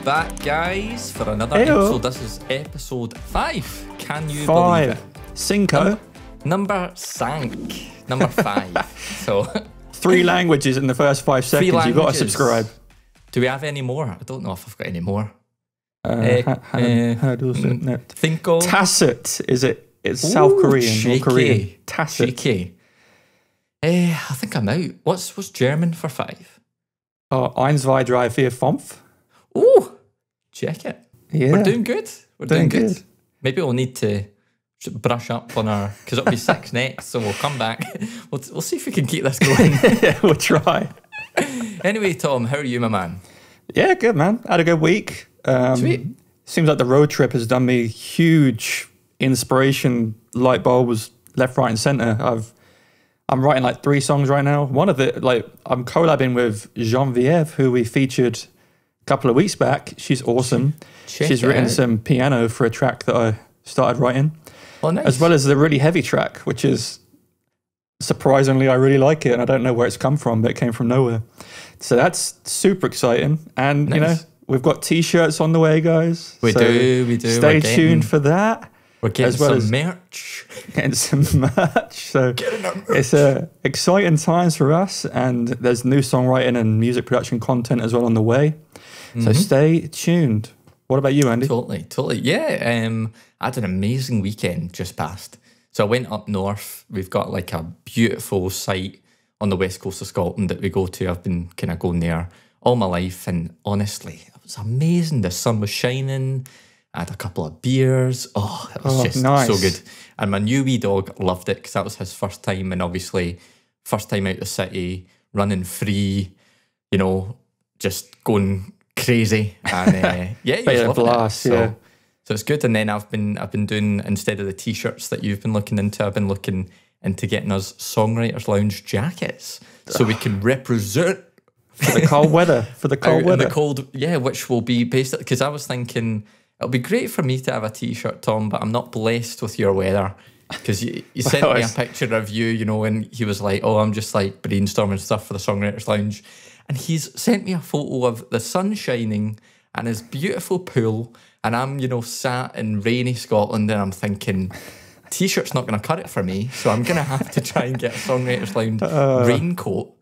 back, guys, for another Heyo. episode. This is episode 5. Can you believe Five. it? Cinco. Number 5. So 3 languages in the first 5 seconds. You've got to languages. subscribe. Do we have any more? I don't know if I've got any more. Cinco. Tacit, is it? It's South Korean or Korean. Tacit. Cheeky. I think I'm out. What's German for 5? Eins, zwei, drei, vier, fünf. Oh, check it. Yeah. We're doing good. We're doing good. good. Maybe we'll need to brush up on our, because it'll be 6 next, so we'll come back. We'll see if we can keep this going. Yeah, we'll try. Anyway, Tom, how are you, my man? Yeah, good, man. Had a good week. Sweet. Seems like the road trip has done me huge inspiration light bulbs left, right, and center. I'm writing like 3 songs right now. One of it, like, I'm collabing with Geneviève, who we featured a couple of weeks back. She's awesome. She's written some piano for a track that I started writing. Oh, nice. As well as the really heavy track, which is surprisingly, I really like it, and I don't know where it's come from, but it came from nowhere. So that's super exciting. And, Nice. you know, we've got T-shirts on the way, guys. We So do. Stay tuned for that. We're getting as well some as merch. Getting some merch. So it's exciting times for us, and there's new songwriting and music production content as well on the way. So stay tuned. What about you, Andy? Totally. Yeah, I had an amazing weekend just past. So I went up north. We've got like a beautiful site on the west coast of Scotland that we go to. I've been kind of going there all my life, and honestly, it was amazing. The sun was shining. I had a couple of beers. Oh, it was just nice. so good. And my new wee dog loved it because that was his first time, and obviously first time out the city, running free, you know, just going crazy. And yeah, he was loving blast, it. yeah. So it's good. And then I've been doing, instead of the t-shirts that you've been looking into, I've been looking into getting us Songwriters Lounge jackets so we can represent For the cold weather. For the cold out in weather. the cold, yeah, which will be based, because I was thinking it'll be great for me to have a t-shirt, Tom, but I'm not blessed with your weather, because you sent me a picture of you, you know, and he was like, oh, I'm just like brainstorming stuff for the Songwriters Lounge, and he's sent me a photo of the sun shining and his beautiful pool, and I'm, you know, sat in rainy Scotland, and I'm thinking, t-shirt's not going to cut it for me, so I'm going to have to try and get a Songwriters Lounge raincoat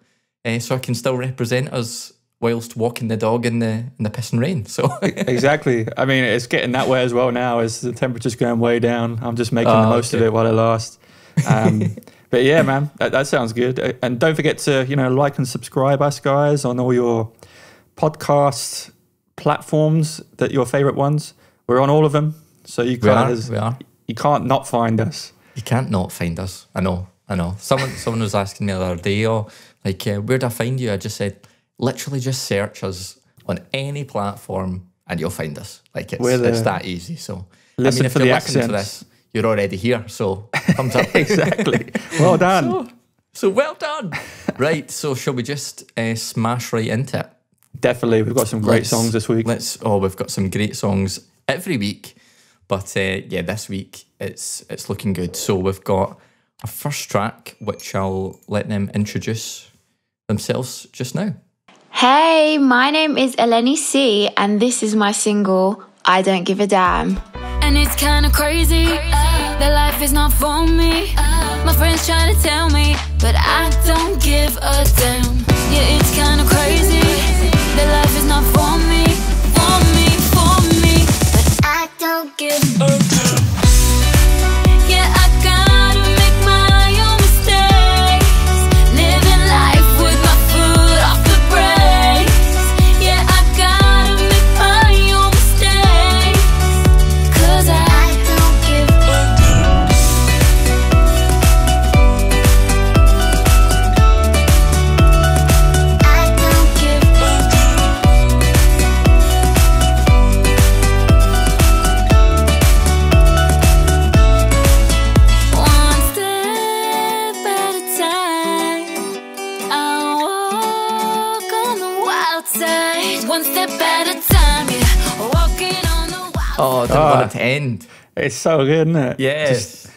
so I can still represent us whilst walking the dog in the piss and rain. So Exactly. I mean, it's getting that way as well now as the temperature's going way down. I'm just making the most of it while it lasts. But yeah, man, that sounds good. And don't forget to, you know, like and subscribe us, guys, on all your podcast platforms, that your favorite ones. We're on all of them. So you we are. You can't not find us. You can't not find us. I know. Someone was asking me the other day, where do I find you? I just said, literally just search us on any platform and you'll find us. Like it's that easy. So listen, if for you're the listening to accents. this, you're already here. So thumbs up. Exactly. Well done. So well done. Right. So shall we just smash right into it? Definitely. We've got some great songs this week. We've got some great songs every week. But yeah, this week it's looking good. So we've got our first track, which I'll let them introduce themselves just now. Hey, my name is Eleni C, and this is my single, I Don't Give a Damn. And it's kinda crazy that life is not for me. My friends try to tell me, but I don't give a damn. Yeah, it's kinda crazy that life is not for me, but I don't give a damn. Yeah, I gotta make my own mistakes, living life with my foot off the brakes. Yeah, I gotta make my own mistakes, 'cause I don't give a damn. I don't give a damn. One step at a time, I walk on the wild side. One step at a time, yeah, walking on the wild. Oh, I didn't want it to end. It's so good, isn't it? Yes.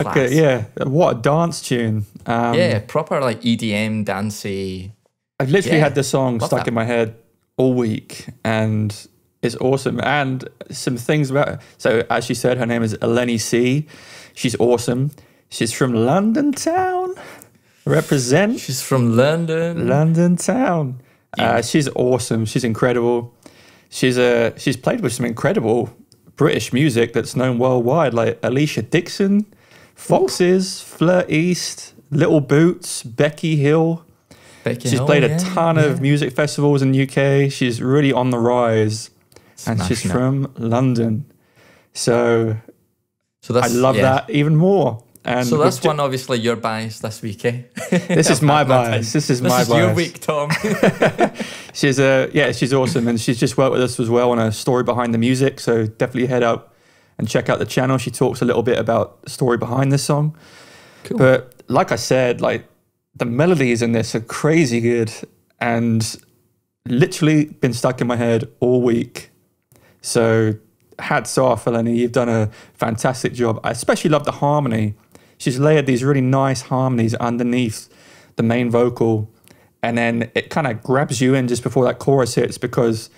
Okay, yeah. What a dance tune. Yeah, proper like EDM, dancey. I've literally Yeah, had the song love stuck that. in my head all week, and is awesome. And some things about her. So as she said, her name is Eleni C. She's awesome. She's from London town. Represent. She's from London. London town. Yeah. She's awesome. She's incredible. She's played with some incredible British music that's known worldwide, like Alicia Dixon, Foxes, Fleur East, Little Boots, Becky Hill. She's played a ton of music festivals in UK. She's really on the rise, and she's from London. So I love that even more. And so that's one, obviously, your bias this week, eh? This is my bias. This is my bias. Your week, Tom. She's awesome, and she's just worked with us as well on a story behind the music. So definitely head up and check out the channel. She talks a little bit about the story behind this song. Cool. But like I said, like the melodies in this are crazy good, and literally been stuck in my head all week. So hats off, Eleni. You've done a fantastic job. I especially love the harmony. She's layered these really nice harmonies underneath the main vocal, and then it kind of grabs you in just before that chorus hits, because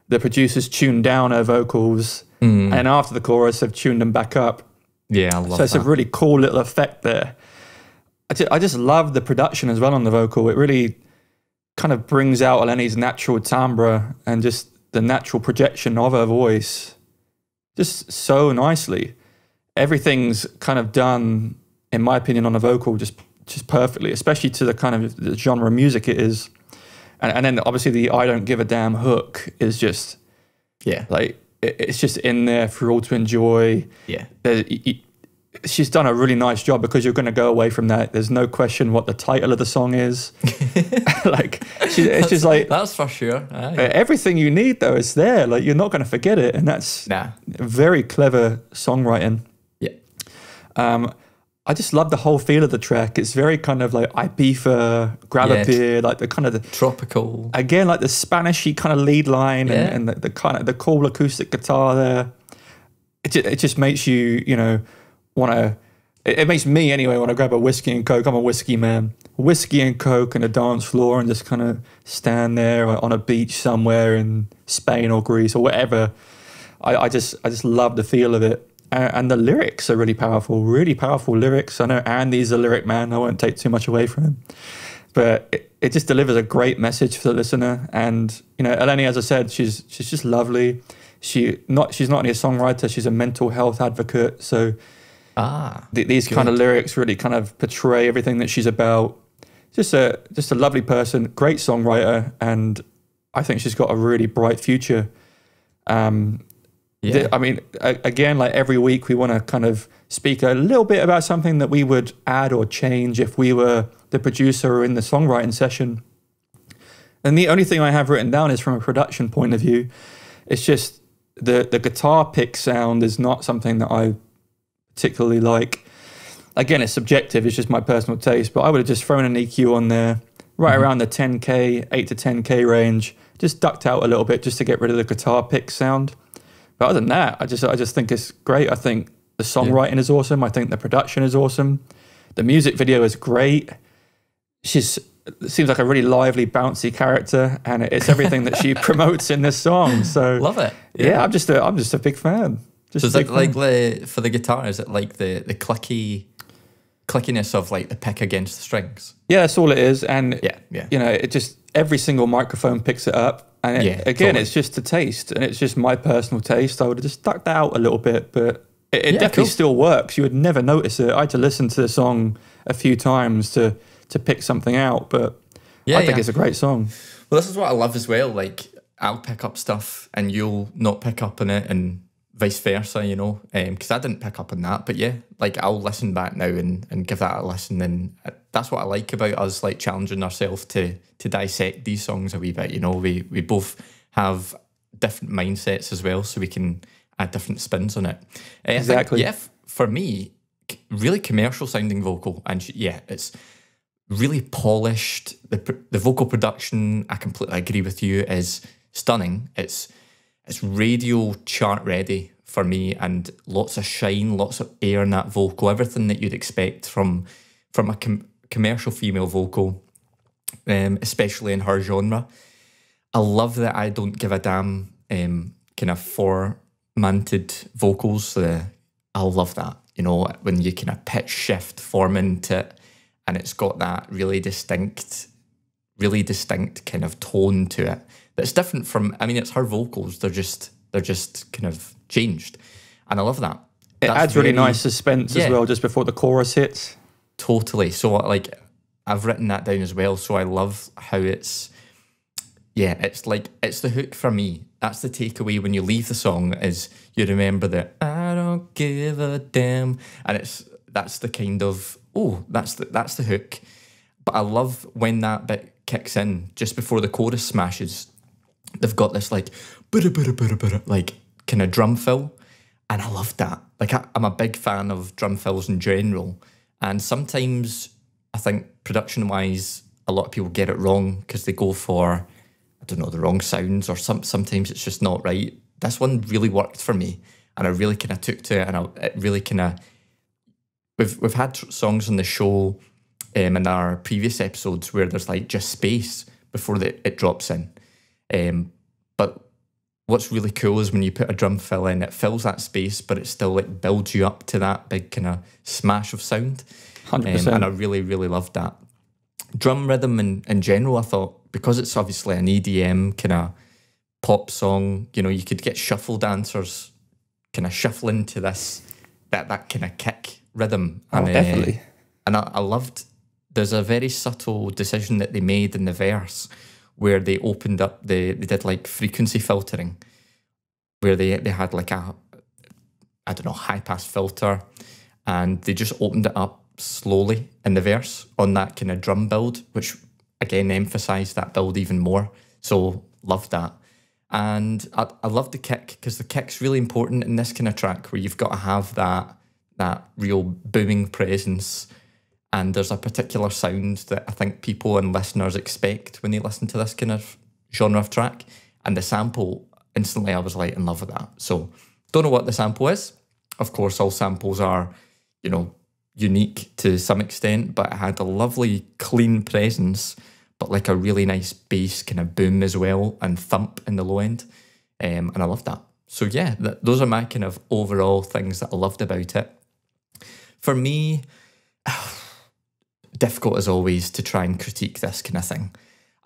the producers tuned down her vocals, and then after the chorus, they've tuned them back up. Yeah, I love that. So it's a really cool little effect there. I just love the production as well on the vocal. It really kind of brings out Eleni's natural timbre and just the natural projection of her voice just so nicely. Everything's kind of done, in my opinion, on a vocal just perfectly, especially to the kind of the genre of music it is. And then obviously the I Don't Give a Damn hook is just, like, it's just in there for all to enjoy. Yeah. She's done a really nice job, because you're going to go away from that. There's no question what the title of the song is. Like, it's just like... That's for sure. Everything you need, though, is there. Like, you're not going to forget it. And that's very clever songwriting. Yeah. I just love the whole feel of the track. It's very kind of like Ibiza, grab a beer, like the kind of the tropical. Again, like the Spanishy kind of lead line, and the kind of the cool acoustic guitar there. It just makes you, you know, want to. It makes me anyway want to grab a whiskey and coke. I'm a whiskey man. Whiskey and coke and a dance floor, and just kind of stand there on a beach somewhere in Spain or Greece or whatever. I just love the feel of it. And the lyrics are really powerful lyrics. I know Andy's a lyric man. I won't take too much away from him. But it just delivers a great message for the listener. And, you know, Eleni, as I said, she's just lovely. She's not only a songwriter, she's a mental health advocate. So these kind of lyrics really kind of portray everything that she's about. Just a lovely person, great songwriter. And I think she's got a really bright future. I mean, again, like every week, we want to kind of speak a little bit about something that we would add or change if we were the producer or in the songwriting session. And the only thing I have written down is from a production point of view. It's just the guitar pick sound is not something that I particularly like. Again, it's subjective. It's just my personal taste. But I would have just thrown an EQ on there right around the 10K, 8 to 10K range. Just ducked out a little bit just to get rid of the guitar pick sound. But other than that, I just think it's great. I think the songwriting is awesome. I think the production is awesome. The music video is great. Seems like a really lively, bouncy character, and it's everything that she promotes in this song. So love it. Yeah, I'm just a big fan. So is it like for the guitar? Is it like the clickiness of like the pick against the strings? Yeah, that's all it is. And you know, it just every single microphone picks it up. And again, it's just a taste, and it's just my personal taste. I would have just ducked that out a little bit, but it definitely still works. You would never notice it. I had to listen to the song a few times to pick something out, but I think it's a great song. Well, this is what I love as well. Like, I'll pick up stuff and you'll not pick up on it, and vice versa, you know, because I didn't pick up on that. But yeah, like, I'll listen back now and give that a listen, and that's what I like about us, like, challenging ourselves to dissect these songs a wee bit. You know, we both have different mindsets as well, so we can add different spins on it. Exactly. I think, for me, really commercial sounding vocal, and it's really polished. The vocal production, I completely agree with you, is stunning. It's radio chart ready for me, and lots of shine, lots of air in that vocal, everything that you'd expect from a commercial female vocal, especially in her genre. I love that I Don't Give a Damn kind of four-manted vocals. I love that, you know, when you kind of pitch shift form into it, and it's got that really distinct kind of tone to it that's different from, I mean, it's her vocals, they're just kind of changed, and I love that. It adds really nice suspense as well just before the chorus hits. Totally. So like I've written that down as well, so I love how it's like, it's the hook for me. That's the takeaway when you leave the song, is you remember that I don't give a damn, and that's the kind of, that's the hook. But I love when that bit kicks in just before the chorus smashes. They've got this like like kind of drum fill, and I love that. Like I'm a big fan of drum fills in general, and sometimes I think production wise a lot of people get it wrong because they go for, I don't know, the wrong sounds, or sometimes it's just not right. This one really worked for me, and I really kind of took to it, and it really kind of, we've had songs on the show in our previous episodes where there's like just space before it drops in, but what's really cool is when you put a drum fill in, it fills that space, but it still like builds you up to that big kind of smash of sound. 100%. And I really, really loved that. Drum rhythm in general, I thought, because it's obviously an EDM kind of pop song, you know, you could get shuffle dancers kind of shuffling to this, that kind of kick rhythm. And, definitely. And I loved, there's a very subtle decision that they made in the verse where they opened up, they did like frequency filtering, where they had like a, I don't know, high pass filter, and they just opened it up slowly in the verse on that kind of drum build, which again emphasised that build even more. So loved that. And I love the kick, because the kick's really important in this kind of track, where you've got to have that real booming presence. And there's a particular sound that I think people and listeners expect when they listen to this kind of genre of track. And the sample, instantly I was like in love with that. So don't know what the sample is. Of course, all samples are, you know, unique to some extent, but it had a lovely clean presence, but like a really nice bass kind of boom as well, and thump in the low end. And I love that. So yeah, those are my kind of overall things that I loved about it. For me, difficult as always to try and critique this kind of thing.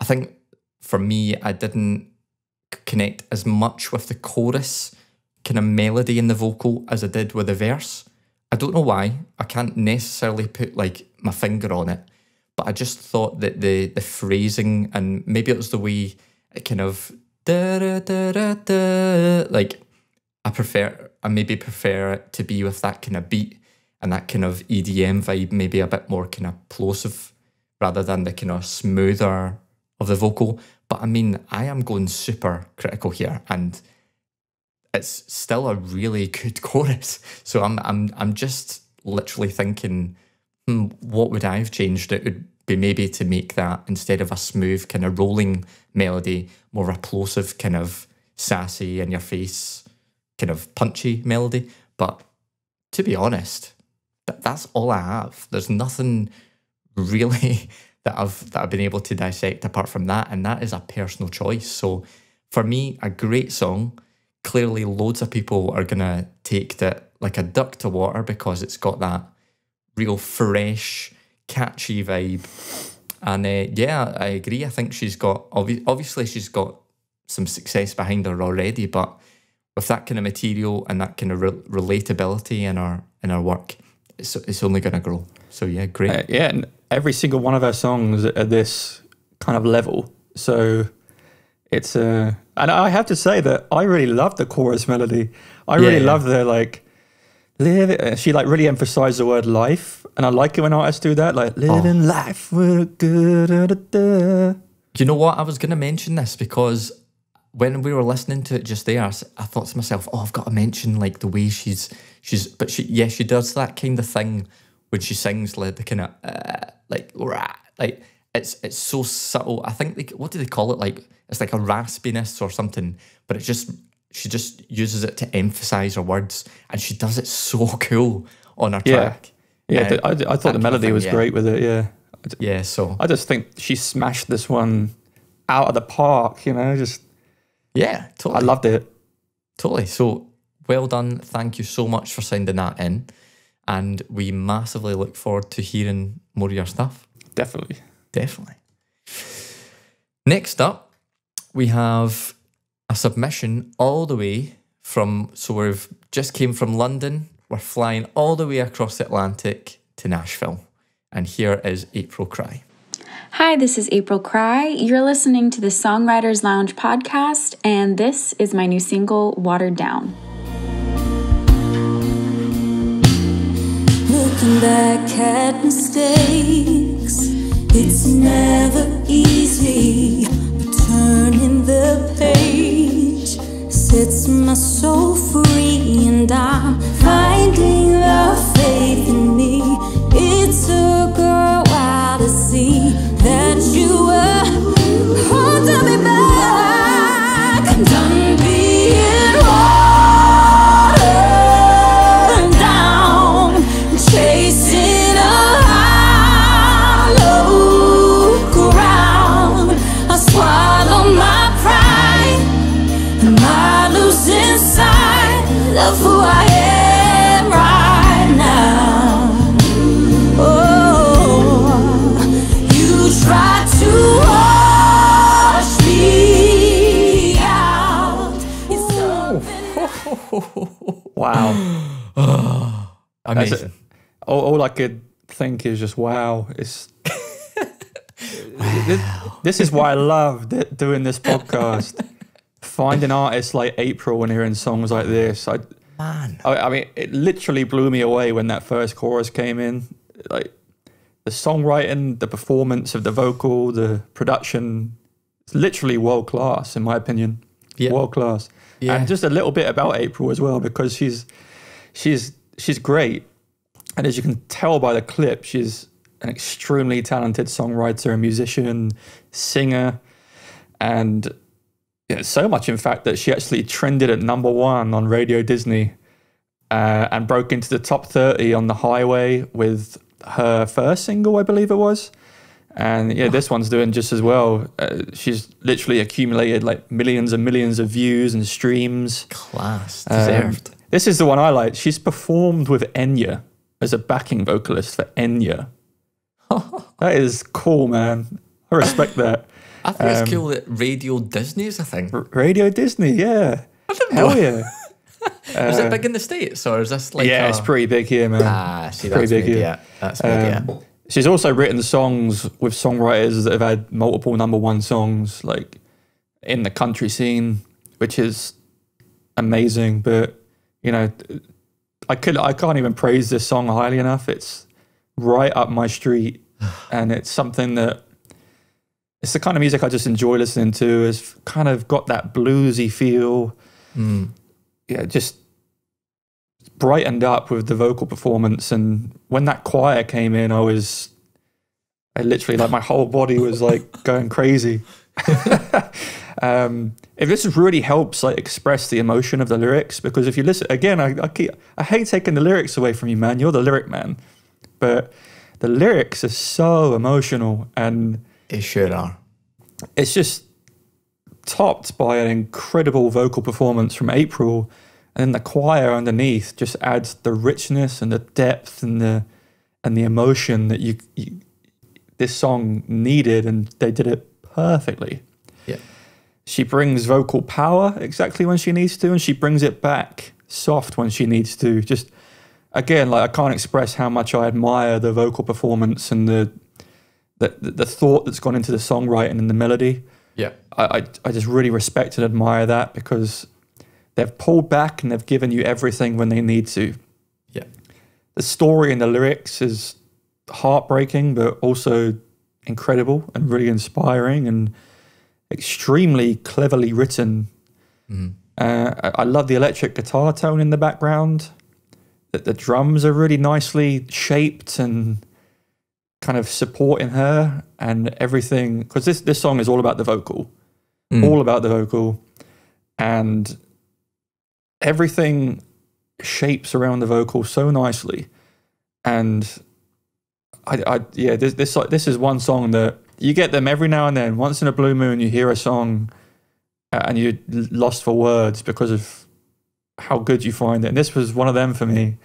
I think for me, I didn't connect as much with the chorus kind of melody in the vocal as I did with the verse. I don't know why. I can't necessarily put like my finger on it, but I just thought that the phrasing, and maybe it was the way it kind of da da da da da, like I maybe prefer it to be with that kind of beat and that kind of EDM vibe, maybe a bit more kind of plosive rather than the kind of smoother of the vocal. But I mean, I am going super critical here, and it's still a really good chorus. So I'm just literally thinking, what would I have changed? It would be maybe to make that, instead of a smooth kind of rolling melody, more a plosive kind of sassy in your face kind of punchy melody. But to be honest, that's all I have. There's nothing really that I've been able to dissect apart from that, and that is a personal choice. So for me, a great song. Clearly loads of people are gonna take that like a duck to water, because it's got that real fresh, catchy vibe. And yeah, I agree. I think she's got, obviously she's got some success behind her already, but with that kind of material and that kind of relatability in her work, it's only going to grow. So yeah, great. Yeah, and every single one of her songs at this kind of level. So it's and I have to say that I really love the chorus melody. I really love the like live it. She like really emphasized the word life, and I like it when artists do that, like living life with good. You know what? I was going to mention this because when we were listening to it just there, I thought to myself, I've got to mention like the way she does that kind of thing when she sings like the kind of like it's so subtle. I think what do they call it? Like it's like a raspiness or something, but she just uses it to emphasize her words, and she does it so cool on her track. Yeah, I thought the melody was great with it. Yeah, so I just think she smashed this one out of the park. You know, just totally. I loved it. Totally. So well done. Thank you so much for sending that in. And we massively look forward to hearing more of your stuff. Definitely. Next up, we have a submission all the way from, so we've just came from London. We're flying all the way across the Atlantic to Nashville. And here is April Cry. Hi, this is April Cry. You're listening to the Songwriters Lounge podcast, and this is my new single, Watered Down. Looking back at mistakes, it's never easy. But turning the page sets my soul free, and I'm finding the faith in me. It took a while to see that you were holding me back. I'm done being watered down, chasing a hollow ground. I swallow my pride. Am I losing sight of who I am right now? Oh, you try to wash me out. It's something Wow. Amazing. All I could think is just wow. It's this is why I love doing this podcast. Finding artists like April and hearing songs like this. I mean, it literally blew me away when that first chorus came in. Like the songwriting, the performance of the vocal, the production, it's literally world class in my opinion. Yeah. World class. Yeah. And just a little bit about April as well, because she's great. And as you can tell by the clip, she's an extremely talented songwriter, musician, singer, and so much, in fact, that she actually trended at #1 on Radio Disney and broke into the top 30 on the highway with her first single, I believe it was. And yeah, this one's doing just as well. She's literally accumulated like millions and millions of views and streams. Class. Deserved. This is the one I like. She's performed with Enya as a backing vocalist for Enya. That is cool, man. I respect that. I think it's cool that Radio Disney's a thing. Radio Disney, yeah. I didn't know. Hell yeah. Is it big in the States, or is this like Yeah, it's pretty big here, man. see, pretty that's big big, here. yeah. That's big, yeah. She's also written songs with songwriters that have had multiple #1 songs, like in the country scene, which is amazing. But you know, I can't even praise this song highly enough. It's right up my street, and it's something that it's the kind of music I just enjoy listening to. It's kind of got that bluesy feel. Yeah, just brightened up with the vocal performance. And when that choir came in, I literally, like, my whole body was like going crazy. If this really helps like express the emotion of the lyrics, because if you listen again, I hate taking the lyrics away from you, man. You're the lyric man, but the lyrics are so emotional, and They sure are. it's just topped by an incredible vocal performance from April, and then the choir underneath just adds the richness and the depth and the emotion that you this song needed, and they did it perfectly. Yeah. She brings vocal power exactly when she needs to, and she brings it back soft when she needs to. Just again, like, I can't express how much I admire the vocal performance and the thought that's gone into the songwriting and the melody. Yeah. I just really respect and admire that, because they've pulled back and they've given you everything when they need to. Yeah. The story and the lyrics is heartbreaking, but also incredible and really inspiring and extremely cleverly written. I love the electric guitar tone in the background. That the drums are really nicely shaped and kind of supporting her and everything, because this song is all about the vocal, all about the vocal, and everything shapes around the vocal so nicely. And this is one song that you get them every now and then. Once in a blue moon, you hear a song and you're lost for words because of how good you find it. And this was one of them for me.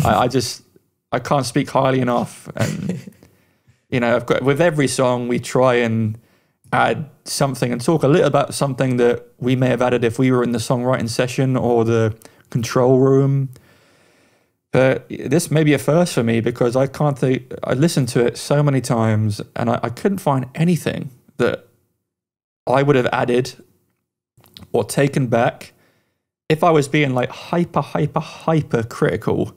I can't speak highly enough. And, you know, with every song, we try and add something and talk a little about something that we may have added if we were in the songwriting session or the control room. But this may be a first for me because I listened to it so many times and I couldn't find anything that I would have added or taken back. If I was being like hyper critical,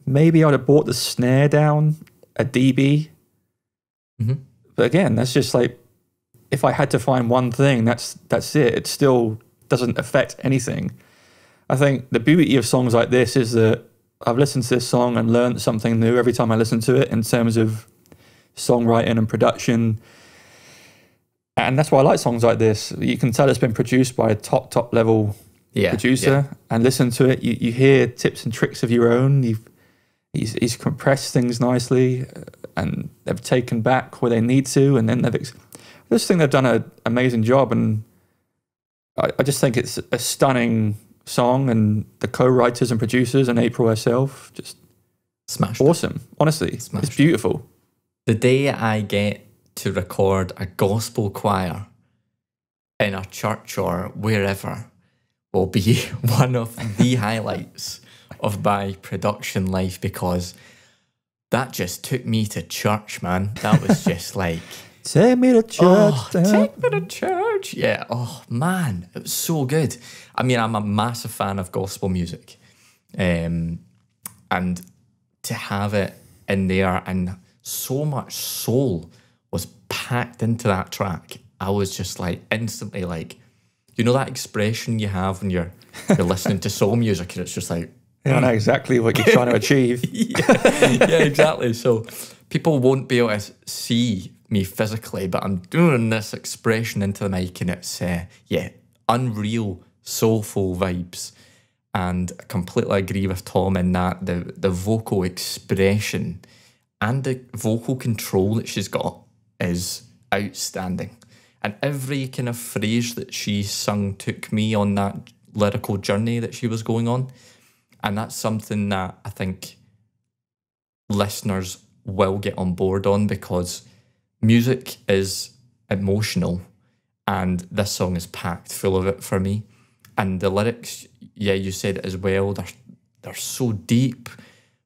maybe I'd have brought the snare down a dB. Mm-hmm. But again, that's just like, if I had to find one thing, that's it. It still doesn't affect anything. I think the beauty of songs like this is that I've listened to this song and learned something new every time I listen to it in terms of songwriting and production. And that's why I like songs like this. You can tell it's been produced by a top level producer, and listen to it. You hear tips and tricks of your own. He's compressed things nicely, and they've taken back where they need to, and then I just think they've done an amazing job. And I just think it's a stunning song, and the co-writers and producers and April herself just smashed awesome. It. Honestly, Smashed it's beautiful. The day I get to record a gospel choir in a church or wherever will be one of the highlights of my production life, because that just took me to church, man. That was just like, take me to church. Take me to church. Yeah. Oh, man. It was so good. I mean, I'm a massive fan of gospel music. And to have it in there, and so much soul was packed into that track, I was just like instantly like, you know that expression you have when you're listening to soul music and it's just like, I know exactly what you're trying to achieve. yeah, exactly. So people won't be able to see me physically, but I'm doing this expression into the mic, and it's unreal soulful vibes. And I completely agree with Tom in that the vocal expression and the vocal control that she's got is outstanding. And every kind of phrase that she sung took me on that lyrical journey that she was going on. And that's something that I think listeners will get on board on, because music is emotional, and this song is packed full of it for me. And the lyrics, yeah, you said it as well, they're so deep,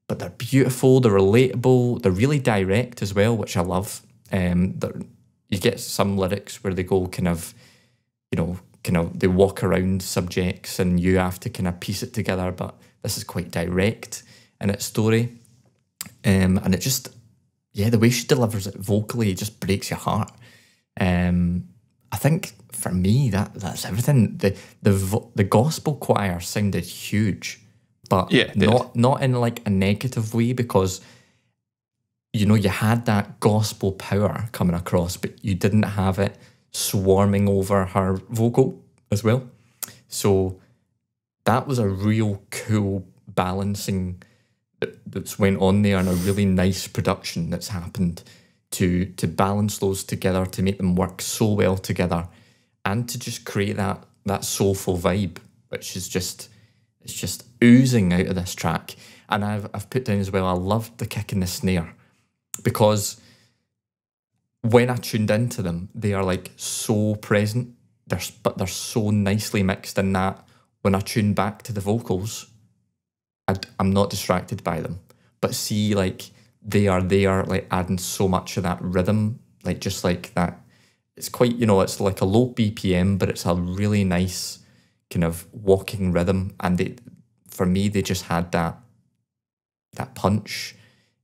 but they're beautiful, they're relatable, they're really direct as well, which I love. You get some lyrics where they go kind of they walk around subjects and you have to kind of piece it together, but this is quite direct in its story. And it just, the way she delivers it vocally just breaks your heart. I think for me, that's everything. The gospel choir sounded huge, but not in like a negative way, because you had that gospel power coming across, but you didn't have it swarming over her vocal as well. So that was a real cool balancing that's went on there, and a really nice production that's happened to balance those together, to make them work so well together, and to just create that soulful vibe, which is just oozing out of this track. And I've put down as well, I loved the kick and the snare, because when I tuned into them, they are like so present, but they're so nicely mixed in that when I tune back to the vocals, I'm not distracted by them. But see, like, they are there, like, adding so much of that rhythm, like, just like that. It's quite, it's like a low BPM, but it's a really nice kind of walking rhythm. And for me, they just had that punch.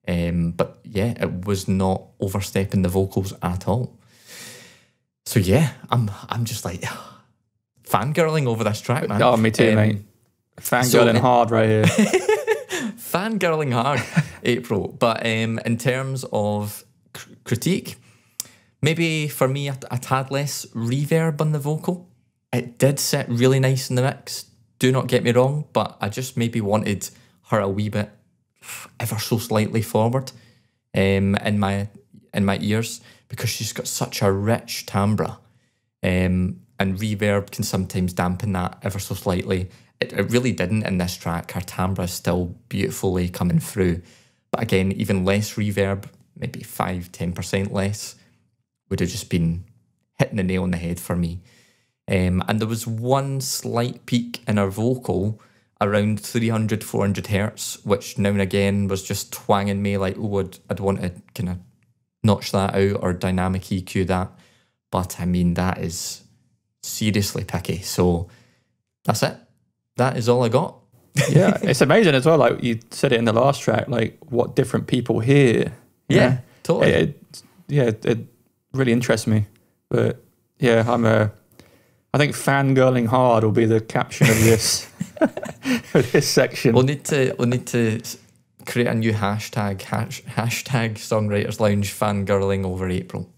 But yeah, it was not overstepping the vocals at all. So yeah, I'm just like fangirling over this track, man. Oh, me too, mate. Fangirling hard right here. Fangirling hard, April. But in terms of critique, maybe for me a tad less reverb on the vocal. It did sit really nice in the mix, do not get me wrong, but I just maybe wanted her a wee bit ever so slightly forward in my ears, because she's got such a rich timbre, and reverb can sometimes dampen that ever so slightly. it really didn't in this track. Her timbre is still beautifully coming through. But again, even less reverb, maybe 5-10% less, would have just been hitting the nail on the head for me. And there was one slight peak in her vocal around 300-400 hertz, which now and again was just twanging me like, oh, I'd want to kind of notch that out or dynamic EQ that. But I mean, that is seriously picky. So that's it. That is all I got. Yeah, it's amazing as well. Like you said it in the last track, like what different people hear. Yeah, totally. It really interests me. But yeah, I think fangirling hard will be the caption of this this section. We'll need to create a new hashtag Songwriters Lounge fangirling over April.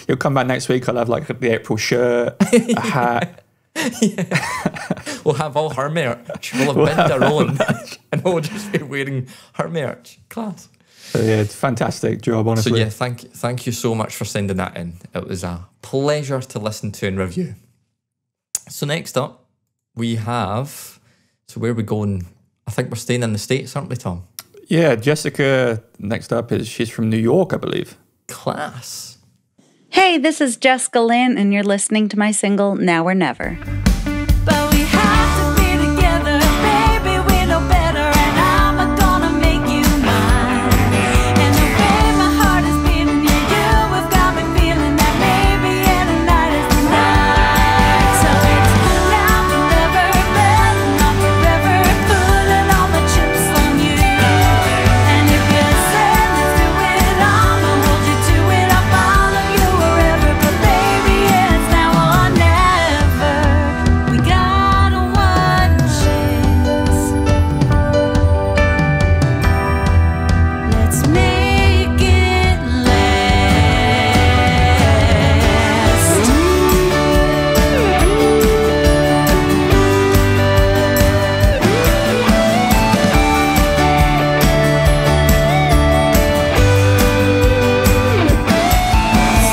You'll come back next week. I'll have like the April shirt, a hat. We'll have all her merch. We'll have been our own, and we'll just be wearing her merch. Class. So yeah, it's a fantastic job, honestly. So yeah, thank you so much for sending that in. It was a pleasure to listen to and review. So next up, we have. So where are we going? I think we're staying in the States, aren't we, Tom? Yeah, Jessica. Next up she's from New York, I believe. Class. Hey, this is Jessica Lynn, and you're listening to my single, Now or Never. But we have to be together, baby, we know better, and I'm gonna make you mine. And the way my heart is beating, you have got me feeling that maybe any night is the night. So it's now or never, bet not forever, putting all the chips on you. And if you say let's do it, I'ma hold you to it, I'll follow you wherever. But baby, it's now or never. We got a one chance. Let's make it last.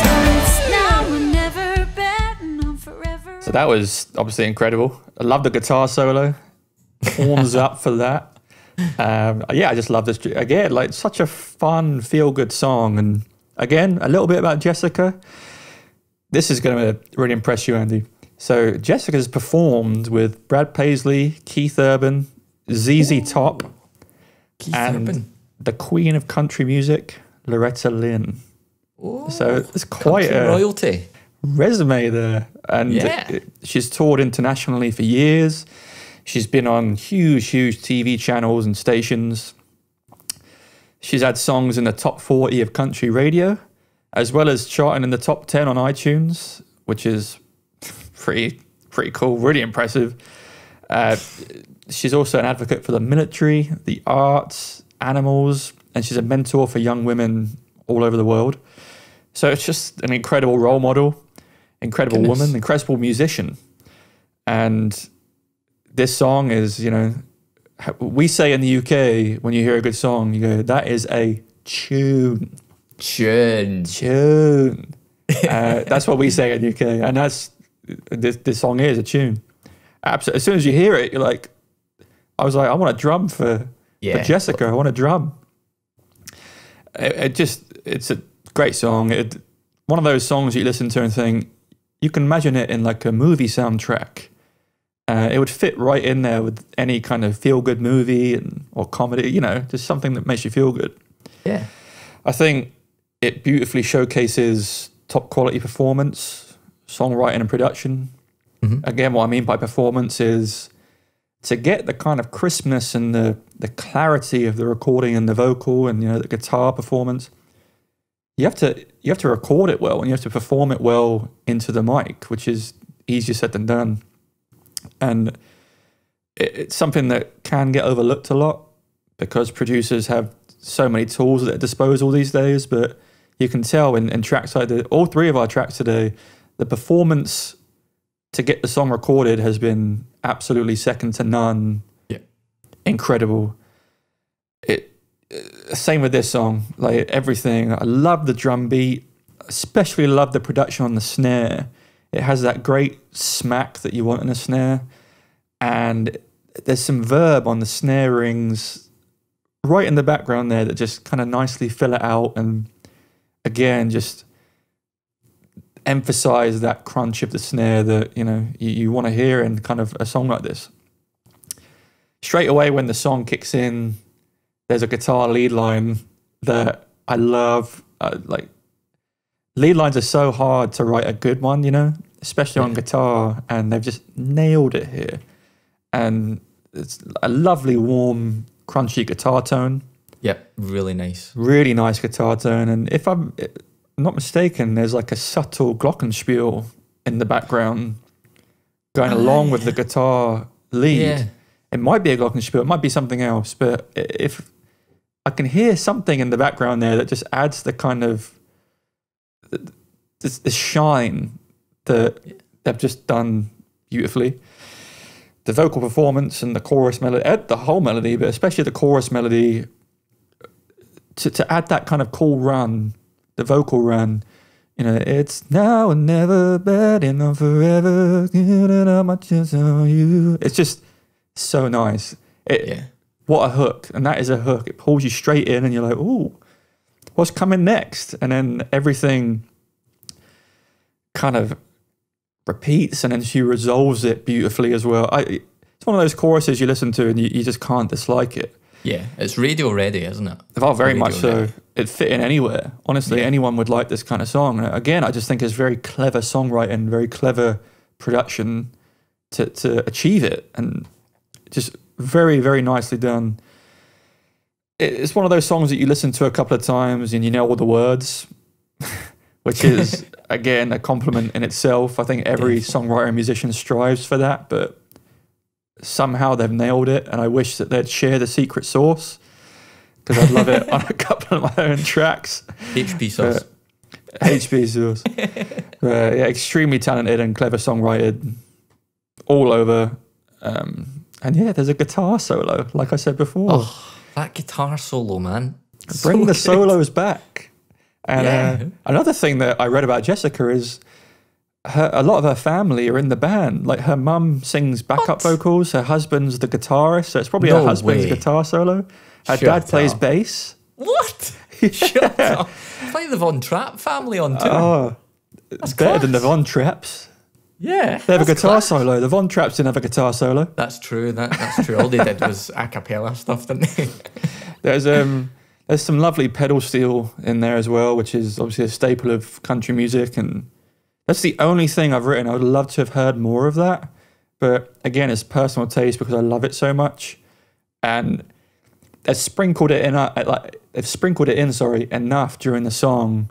So it's now or never, betting on forever. So that was obviously incredible. I love the guitar solo. Horns up for that. Yeah, I just love this. Again, like such a fun, feel-good song. And again, a little bit about Jessica. This is going to really impress you, Andy. So Jessica's performed with Brad Paisley, Keith Urban, ZZ Top, Keith and Urban. the queen of country music, Loretta Lynn. So it's quite Country a royalty. resume there. And Yeah. she's toured internationally for years. She's been on huge TV channels and stations. She's had songs in the top 40 of country radio, as well as charting in the top 10 on iTunes, which is pretty cool, really impressive. She's also an advocate for the military, the arts, animals, and she's a mentor for young women all over the world. So it's just an incredible role model, incredible woman, incredible musician. And this song is, you know, we say in the UK, when you hear a good song, you go, that is a tune. Tune. That's what we say in the UK. And that's, this song is a tune. Absolutely. As soon as you hear it, you're like, I was like, I want a drum for Jessica. I want a drum. It's a great song. One of those songs you listen to and think, you can imagine it in like a movie soundtrack. It would fit right in there with any kind of feel-good movie or comedy, you know, just something that makes you feel good. Yeah. I think it beautifully showcases top quality performance, songwriting and production. Mm-hmm. Again, what I mean by performance is to get the kind of crispness and the clarity of the recording and the vocal and, you know, the guitar performance. You have to record it well and you have to perform it well into the mic, which is easier said than done. And it's something that can get overlooked a lot because producers have so many tools at their disposal these days. But you can tell in tracks like all three of our tracks today, the performance to get the song recorded has been absolutely second to none. Yeah. Incredible. Same with this song, like everything. I love the drum beat, especially love the production on the snare. It has that great smack that you want in a snare. and there's some verb on the snare rings right in the background there that just kind of nicely fill it out, and again just emphasize that crunch of the snare that you want to hear in kind of a song like this. Straight away when the song kicks in, there's a guitar lead line that I love. Like, lead lines are so hard to write a good one, especially on guitar, and they've just nailed it here. And it's a lovely, warm, crunchy guitar tone. Yep, really nice. Really nice guitar tone. And if I'm not mistaken, there's like a subtle glockenspiel in the background going along with the guitar lead. Yeah. It might be a glockenspiel, it might be something else, but if I can hear something in the background there that just adds the kind of the shine that they've just done beautifully. The vocal performance and the chorus melody, the whole melody, but especially the chorus melody, to add that kind of cool run, the vocal run, it's now and never, bad enough forever, how much is on you. It's just so nice. What a hook. And that is a hook. It pulls you straight in and you're like, ooh, what's coming next? And then everything kind of repeats, and then she resolves it beautifully as well. It's one of those choruses you listen to and you just can't dislike it. Yeah, it's radio ready, isn't it? Oh, very much so. It fit in anywhere. Honestly, anyone would like this kind of song. And again, I just think it's very clever songwriting, very clever production to achieve it, and just very, very nicely done. It's one of those songs that you listen to a couple of times and you know all the words, which is, again, a compliment in itself. I think every songwriter and musician strives for that, but somehow they've nailed it, and I wish that they'd share the secret sauce, because I'd love it on a couple of my own tracks. HP sauce. HP sauce. Yeah, extremely talented and clever songwriter all over. And yeah, there's a guitar solo, like I said before. Oh, that guitar solo, man. Bring the solos back. And another thing that I read about Jessica is a lot of her family are in the band. Like, her mum sings backup vocals, her husband's the guitarist, so it's probably her husband's guitar solo. Her dad plays bass. What? Shut up. Play the Von Trapp family on tour. Oh, that's better than the Von Trapps. Yeah. They have a guitar solo. The Von Trapps didn't have a guitar solo. That's true. That's true. All they did was a cappella stuff, didn't they? There's some lovely pedal steel in there as well, which is obviously a staple of country music, and that's the only thing I've written. I would love to have heard more of that, but again, it's personal taste because I love it so much, and they've sprinkled it in. Enough during the song.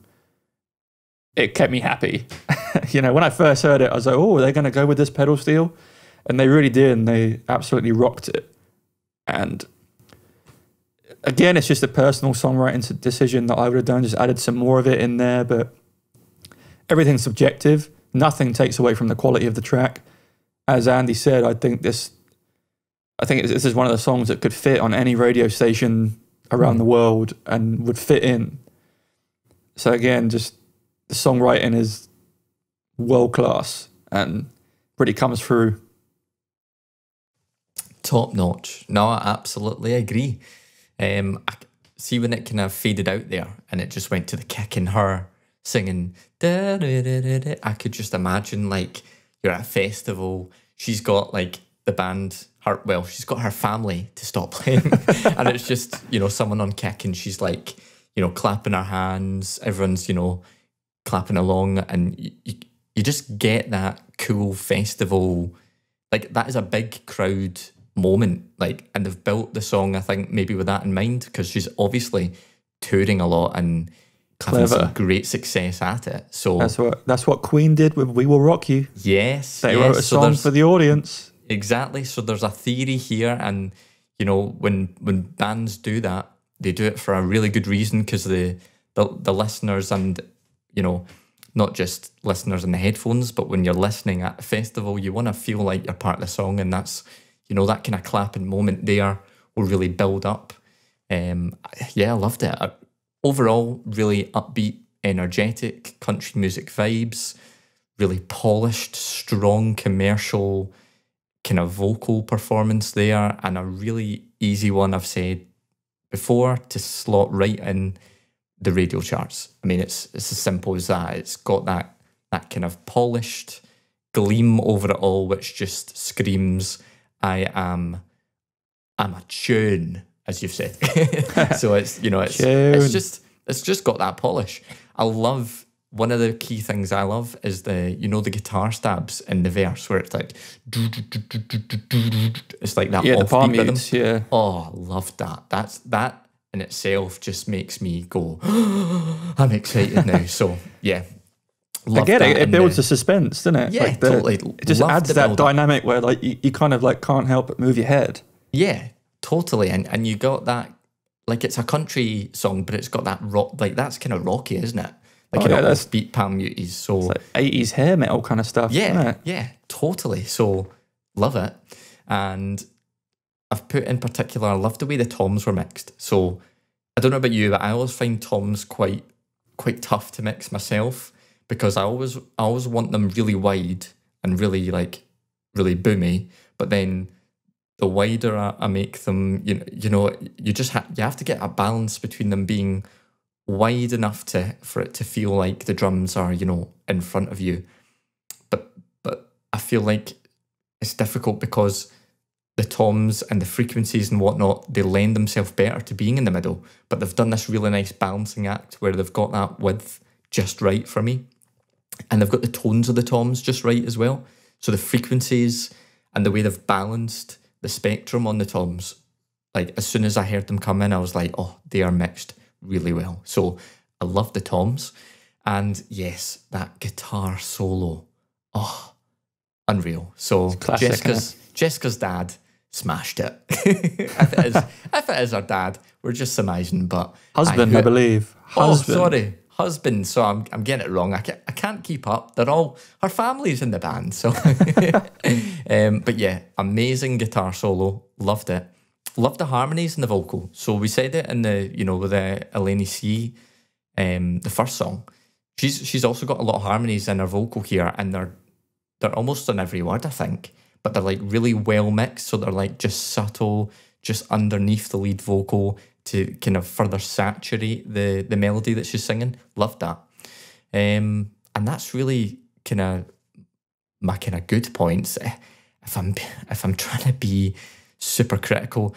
It kept me happy. When I first heard it, I was like, oh, they're going to go with this pedal steel? And they really did, and they absolutely rocked it. And again, it's just a personal songwriting decision that I would have done, just added some more of it in there, but everything's subjective. Nothing takes away from the quality of the track. As Andy said, I think this is one of the songs that could fit on any radio station around the world and would fit in. So again, just the songwriting is world class and really comes through. Top notch. No, I absolutely agree. I see when it kind of faded out there and it just went to the kick and her singing. Da, da, da, da, da. I could just imagine, like, you're at a festival. She's got like the band. She's got her family to stop playing, and it's just someone on kick, and she's like clapping her hands. Everyone's clapping along, and you just get that cool festival, like, that is a big crowd moment, like, and they've built the song, I think, maybe with that in mind, because she's obviously touring a lot and having some great success at it. So that's what Queen did with "We Will Rock You." Yes, they wrote a song for the audience. Exactly. So there's a theory here, and when bands do that, they do it for a really good reason, because the listeners, and not just listeners in the headphones, but when you're listening at a festival, you want to feel like you're part of the song, and that's that kind of clapping moment there will really build up. I loved it. Overall, really upbeat, energetic country music vibes, really polished, strong commercial kind of vocal performance there, and a really easy one I've said before to slot right in the radio charts. I mean, it's as simple as that. It's got that kind of polished gleam over it all, which just screams, I'm a tune, as you've said. So it's, you know, it's just got that polish. I love, one of the key things I love is the guitar stabs in the verse where it's like, it's like that the palm offbeat rhythm. mutes, yeah. Oh, I love that. That in itself just makes me go, I'm excited now. So yeah. I get it. It builds the suspense, doesn't it? Yeah, totally. It just adds that dynamic where like you kind of like can't help but move your head. Yeah, totally. And you got that, like it's a country song, but it's got that rock, like that's kind of rocky, isn't it? Like that's beat palm muties. So it's like 80s hair metal kind of stuff. Yeah, yeah, totally. So love it. And I've put in particular, I love the way the toms were mixed. So I don't know about you, but I always find toms quite tough to mix myself, because I always want them really wide and really boomy, but then the wider I make them, you have to get a balance between them being wide enough for it to feel like the drums are, in front of you. But I feel like it's difficult because the toms and the frequencies and whatnot, they lend themselves better to being in the middle. But they've done this really nice balancing act where they've got that width just right for me. And they've got the tones of the toms just right as well. So the frequencies and the way they've balanced the spectrum on the toms, like as soon as I heard them come in, I was like, oh, they are mixed really well. So I love the toms. And yes, that guitar solo, oh, unreal. So Jessica's dad smashed it. if it is her dad, we're just surmising, but husband, I believe. Husband. So I'm getting it wrong. I can't keep up. Her family's in the band. So, but yeah, amazing guitar solo. Loved it. Loved the harmonies in the vocal. So we said it in the with the Eleni C, the first song. She's also got a lot of harmonies in her vocal here, and they're almost on every word, I think. But they're like really well mixed. So they're like just subtle, just underneath the lead vocal, to kind of further saturate the melody that she's singing. Loved that. And that's really kind of my kind of good points. If I'm trying to be super critical,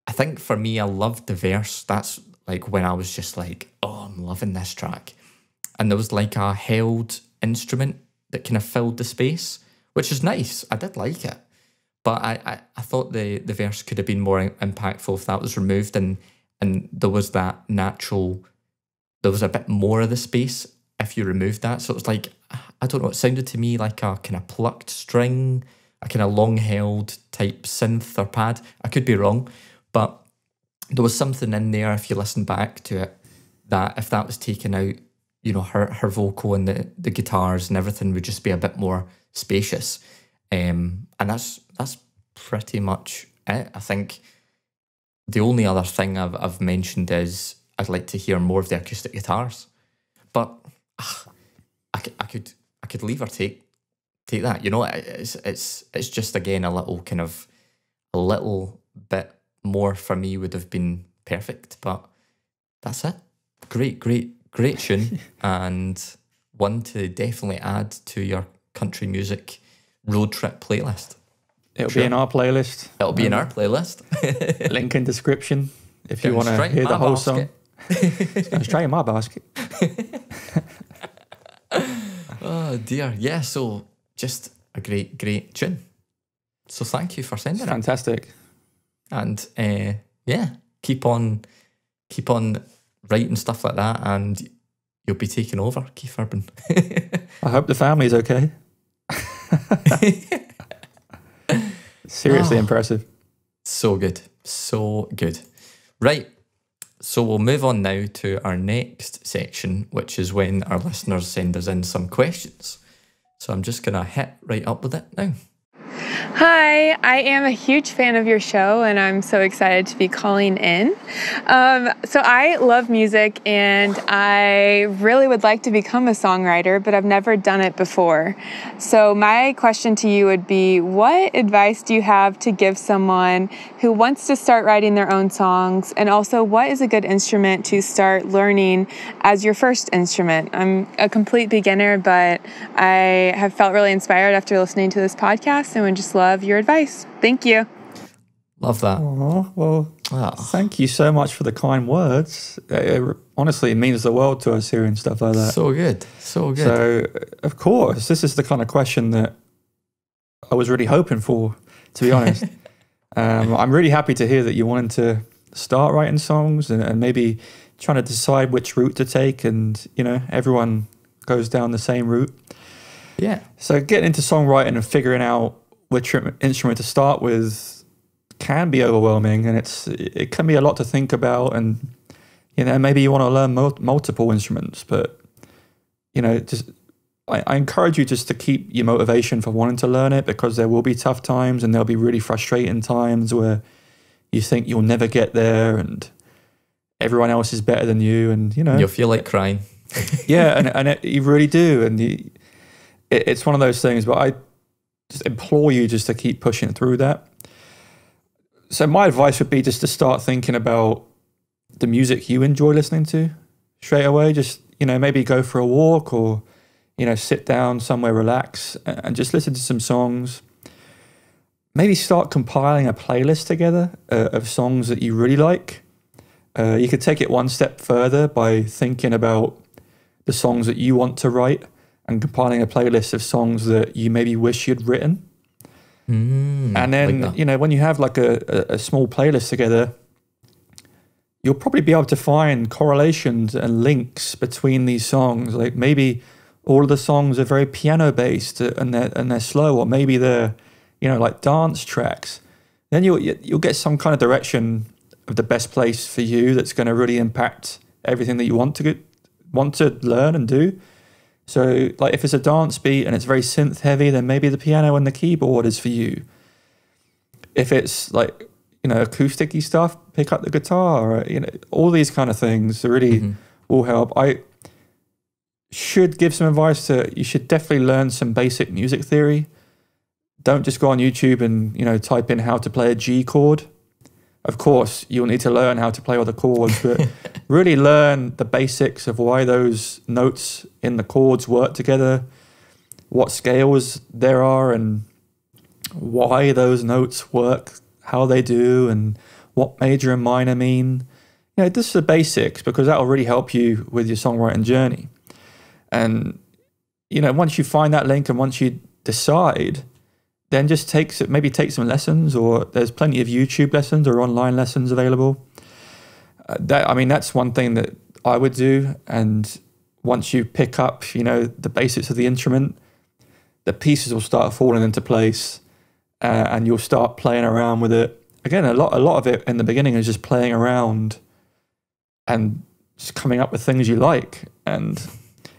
I think for me, I loved the verse. That's like when I was just like, oh, I'm loving this track. And there was like a held instrument that kind of filled the space, which is nice. I did like it. But I thought the verse could have been more impactful if that was removed, and there was that natural, there was a bit more of the space if you removed that. So it was like, I don't know, it sounded to me like a kind of plucked string, a kind of long-held type synth or pad. I could be wrong, but there was something in there, if you listen back to it, that if that was taken out, her vocal and the guitars and everything would just be a bit more spacious. And that's pretty much it. I think the only other thing I've mentioned is I'd like to hear more of the acoustic guitars, but I could leave or take that. It's just again a little bit more for me would have been perfect, but that's it. Great tune, and one to definitely add to your country music road trip playlist. It'll be in our playlist. It'll be in our playlist. Link in description if you want to hear the whole song. It's going straight in my basket. Oh dear, yeah. So just a great tune. So thank you for sending it. Fantastic. And yeah, keep on writing stuff like that, and you'll be taking over, Keith Urban. I hope the family's okay. Seriously impressive. So good. Right. So we'll move on now to our next section, which is when our listeners send us in some questions. So I'm just going to hit right up with it now. Hi, I am a huge fan of your show, and I'm so excited to be calling in. So I love music, and I really would like to become a songwriter, but I've never done it before. So my question to you would be, what advice do you have to give someone who wants to start writing their own songs? And also, what is a good instrument to start learning as your first instrument? I'm a complete beginner, but I have felt really inspired after listening to this podcast and would just love your advice. Thank you. Love that. Oh, well, thank you so much for the kind words. Honestly, it means the world to us hearing stuff like that. So good. So good. So, of course, this is the kind of question that I was really hoping for, to be honest. I'm really happy to hear that you wanted to start writing songs and maybe trying to decide which route to take. And, you know, everyone goes down the same route. Yeah. So getting into songwriting and figuring out which instrument to start with can be overwhelming, and it can be a lot to think about. And, you know, maybe you want to learn multiple instruments, but, you know, just I encourage you just to keep your motivation for wanting to learn it, because there will be tough times and there'll be really frustrating times where you think you'll never get there and everyone else is better than you, and, you know, you'll feel like crying. Yeah, and you really do, and it's one of those things. But I just implore you just to keep pushing through that. So my advice would be just to start thinking about the music you enjoy listening to straight away. Just, you know, maybe go for a walk or, you know, sit down somewhere, relax, and just listen to some songs. Maybe start compiling a playlist together of songs that you really like. You could take it one step further by thinking about the songs that you want to write and compiling a playlist of songs that you maybe wish you'd written. And then, like, you know, when you have like a small playlist together, you'll probably be able to find correlations and links between these songs. Like maybe all of the songs are very piano based and they're slow, or maybe they're, you know, like dance tracks. Then you'll get some kind of direction of the best place for you that's going to really impact everything that you want to learn and do. So, like, if it's a dance beat and it's very synth heavy, then maybe the piano and the keyboard is for you. If it's like, you know, acoustic-y stuff, pick up the guitar, or, you know, all these kind of things really will help. I should give some advice you should definitely learn some basic music theory. Don't just go on YouTube and, you know, type in how to play a G chord. Of course, you'll need to learn how to play all the chords, but really learn the basics of why those notes in the chords work together, what scales there are, and why those notes work, how they do, and what major and minor mean. You know, this is the basics, because that will really help you with your songwriting journey. And, you know, once you find that link and once you decide, then just take some lessons, or there's plenty of YouTube lessons or online lessons available. That's one thing that I would do. And once you pick up, you know, the basics of the instrument, the pieces will start falling into place, and you'll start playing around with it. Again, a lot of it in the beginning is just playing around and just coming up with things you like, and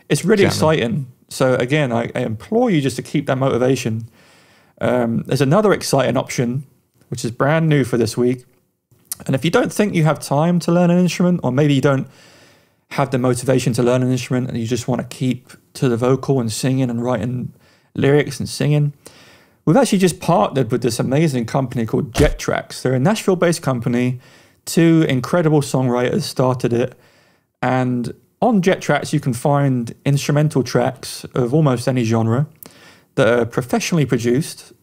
it's really exciting. So again, I implore you just to keep that motivation. There's another exciting option, which is brand new for this week. And if you don't think you have time to learn an instrument, or maybe you don't have the motivation to learn an instrument and you just want to keep to the vocal and singing and writing lyrics and singing, we've actually just partnered with this amazing company called Jet Tracks. They're a Nashville-based company. 2 incredible songwriters started it. And on Jet Tracks, you can find instrumental tracks of almost any genre that are professionally produced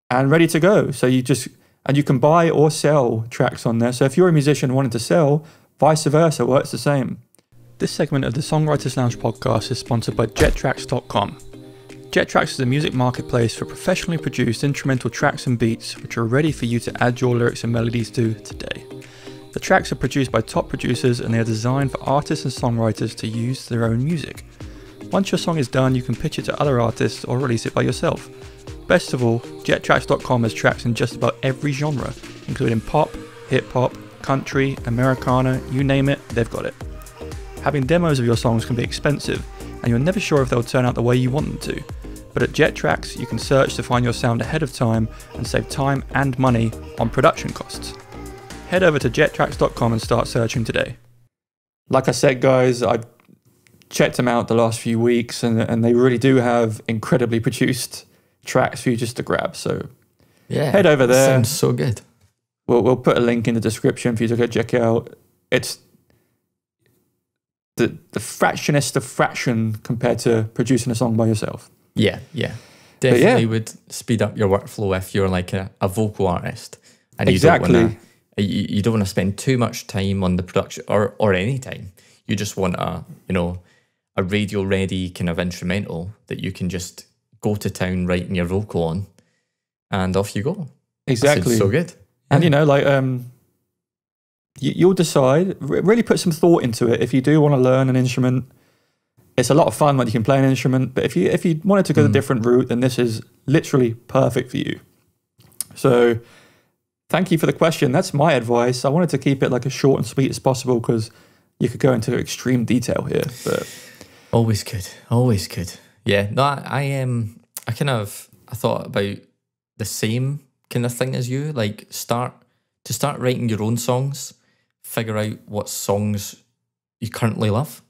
and ready to go. So you can buy or sell tracks on there. So if you're a musician wanting to sell, vice versa works the same. This segment of the Songwriters Lounge podcast is sponsored by JetTracks.com. JetTracks is a music marketplace for professionally produced instrumental tracks and beats, which are ready for you to add your lyrics and melodies to today. The tracks are produced by top producers, and they are designed for artists and songwriters to use their own music. Once your song is done, you can pitch it to other artists or release it by yourself. Best of all, JetTracks.com has tracks in just about every genre, including pop, hip-hop, country, Americana, you name it, they've got it. Having demos of your songs can be expensive, and you're never sure if they'll turn out the way you want them to. But at Jet Tracks, you can search to find your sound ahead of time and save time and money on production costs. Head over to jettracks.com and start searching today. Like I said, guys, I've checked them out the last few weeks, and they really do have incredibly produced tracks for you just to grab. So yeah, head over there. Sounds so good. We'll put a link in the description for you to go check out. It's the fractionest of fraction compared to producing a song by yourself. Yeah. Definitely would speed up your workflow if you're like a vocal artist. And you don't want to spend too much time on the production or any time. You just want a radio ready kind of instrumental that you can just go to town writing your vocal on, and off you go. Exactly. So good. And you'll decide, really put some thought into it. If you do want to learn an instrument, it's a lot of fun when you can play an instrument. But if you wanted to go a different route, then this is literally perfect for you. So thank you for the question. That's my advice. I wanted to keep it like as short and sweet as possible because you could go into extreme detail here. But always could. Yeah. No, I thought about the same kind of thing as you. Like start writing your own songs, figure out what songs you currently love.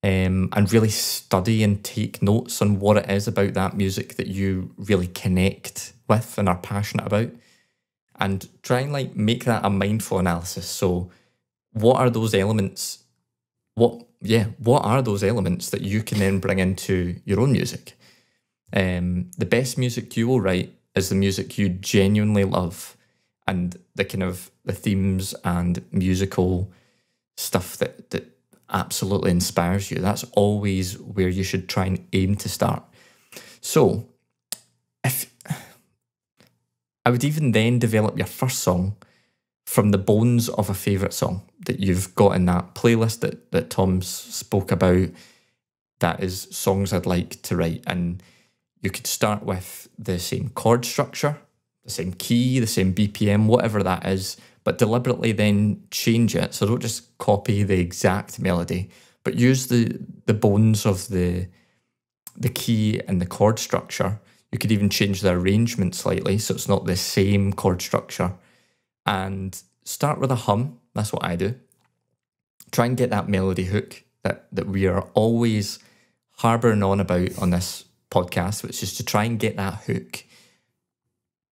And really study and take notes on what it is about that music that you really connect with and are passionate about, and try and make that a mindful analysis. So what are those elements? What are those elements that you can then bring into your own music? The best music you will write is the music you genuinely love, and the kind of the themes and musical stuff that absolutely inspires you. That's always where you should try and aim to start. So if I would even then develop your first song from the bones of a favourite song that you've got in that playlist that Tom spoke about, that is songs I'd like to write. And you could start with the same chord structure, the same key, the same BPM, whatever that is, but deliberately then change it. So don't just copy the exact melody, but use the bones of the key and the chord structure. You could even change the arrangement slightly so it's not the same chord structure. And start with a hum. That's what I do. Try and get that melody hook that we are always harboring on about on this podcast, which is to try and get that hook.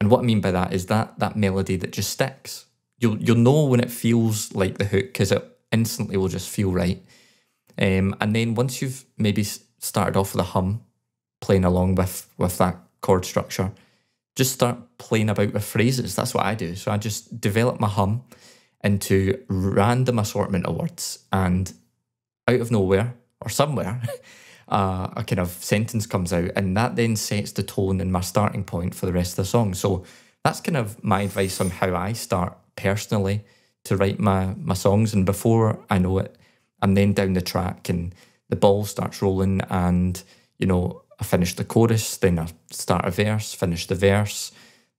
And what I mean by that is that melody that just sticks. You'll know when it feels like the hook because it instantly will just feel right. And then once you've maybe started off with a hum, playing along with that chord structure, just start playing about with phrases. That's what I do. So I just develop my hum into random assortment of words, and out of nowhere or somewhere, a kind of sentence comes out, and that then sets the tone and my starting point for the rest of the song. So that's kind of my advice on how I start personally to write my songs. And before I know it, I'm then down the track and the ball starts rolling, and I finish the chorus, then I start a verse, finish the verse,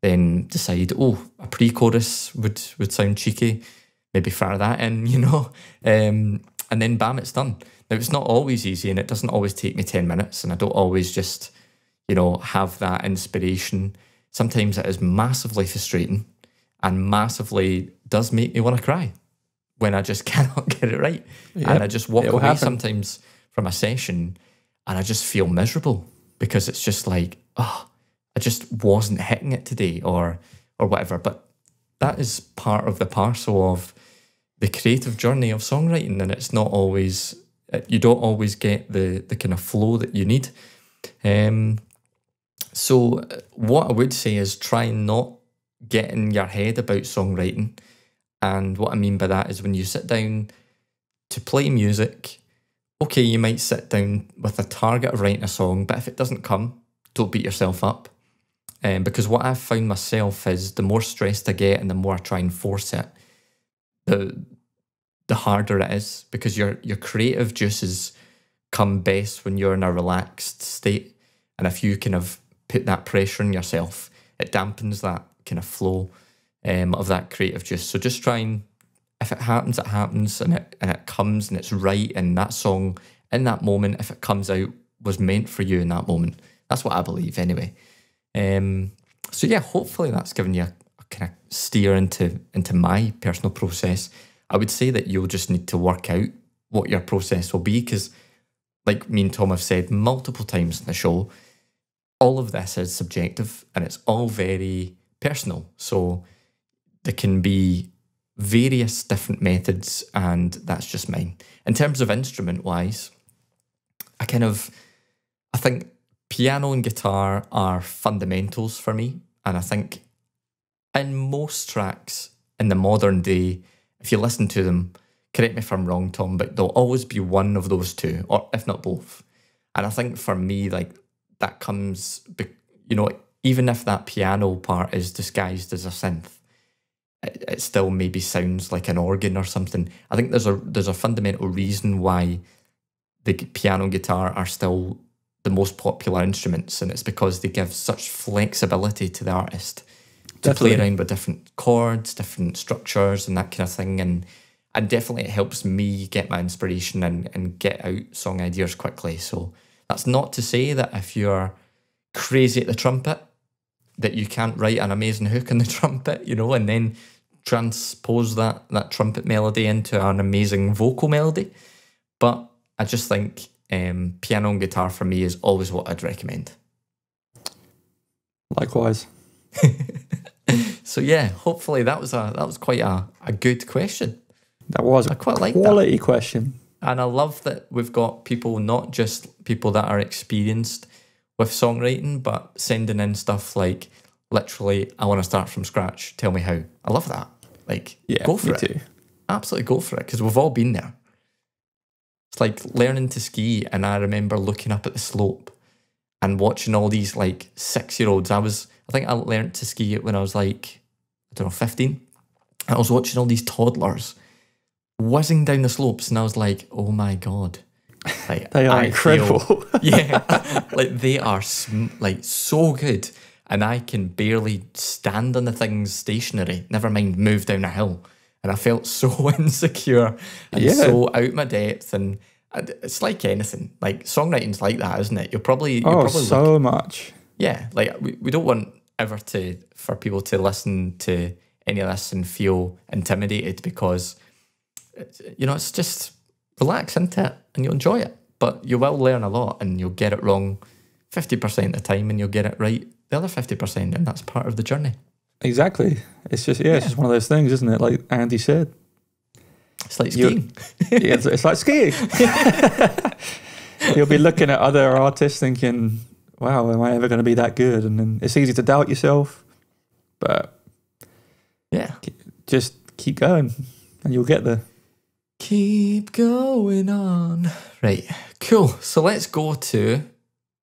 then decide, a pre-chorus would sound cheeky, maybe fire that in, and then bam, it's done. Now, it's not always easy, and it doesn't always take me 10 minutes, and I don't always just, have that inspiration. Sometimes it is massively frustrating and massively does make me want to cry when I just cannot get it right. Yep. And I just walk away sometimes from a session and I just feel miserable because it's just like, I just wasn't hitting it today or whatever. But that is part of the parcel of the creative journey of songwriting, and it's not always, you don't always get the kind of flow that you need. So what I would say is try and not get in your head about songwriting. And what I mean by that is when you sit down to play music, okay, you might sit down with a target of writing a song, but if it doesn't come, don't beat yourself up. Because what I've found myself is the more stressed I get and the more I try and force it, the harder it is, because your creative juices come best when you're in a relaxed state. And if you kind of put that pressure on yourself, it dampens that kind of flow of that creative juice. So just try and, if it happens, it happens, and it comes and it's right, and that song in that moment, if it comes out, was meant for you in that moment, That's what I believe anyway. So yeah, hopefully that's given you a kind of steer into my personal process. I would say that you'll just need to work out what your process will be, because like me and Tom have said multiple times in the show, all of this is subjective and it's all very personal. So there can be various different methods, and that's just mine. In terms of instrument-wise, I think piano and guitar are fundamentals for me. And I think in most tracks in the modern day, if you listen to them, correct me if I'm wrong, Tom, but there'll always be one of those two, or if not both. And I think for me, like, that comes, you know, even if that piano part is disguised as a synth, it still maybe sounds like an organ or something. I think there's a fundamental reason why the piano and guitar are still the most popular instruments, and it's because they give such flexibility to the artist to play around with different chords, different structures and that kind of thing. And definitely it helps me get my inspiration and get out song ideas quickly. So that's not to say that if you're crazy at the trumpet, that you can't write an amazing hook on the trumpet, you know, and then transpose that trumpet melody into an amazing vocal melody. But I just think piano and guitar for me is always what I'd recommend. Likewise. So yeah, hopefully that was quite a good question. That was a quality question. And I love that we've got people, not just people that are experienced with songwriting, but sending in stuff like, literally, I want to start from scratch, tell me how. I love that. Like, yeah, go for it. Too. Absolutely go for it, because we've all been there. It's like learning to ski, and I remember looking up at the slope and watching all these like 6-year-olds. I think I learned to ski when I was like, I don't know, 15. And I was watching all these toddlers whizzing down the slopes, and I was like, oh my God. Like, they are incredible. Yeah. Like, they are like so good. And I can barely stand on the things stationary, never mind move down a hill. And I felt so insecure and so out my depth. And it's like anything. Like, songwriting's like that, isn't it? You're probably so much. Yeah, like we don't want ever for people to listen to any of this and feel intimidated, because, you know, it's just relax into it and you'll enjoy it. But you will learn a lot, and you'll get it wrong 50% of the time, and you'll get it right the other 50%, and that's part of the journey. Exactly. It's just it's just one of those things, isn't it? Like Andy said, it's like skiing. It's like skiing. You'll be looking at other artists thinking, wow, am I ever going to be that good? And then it's easy to doubt yourself, but yeah, just keep going and you'll get there. Keep going on. Right, cool. So let's go to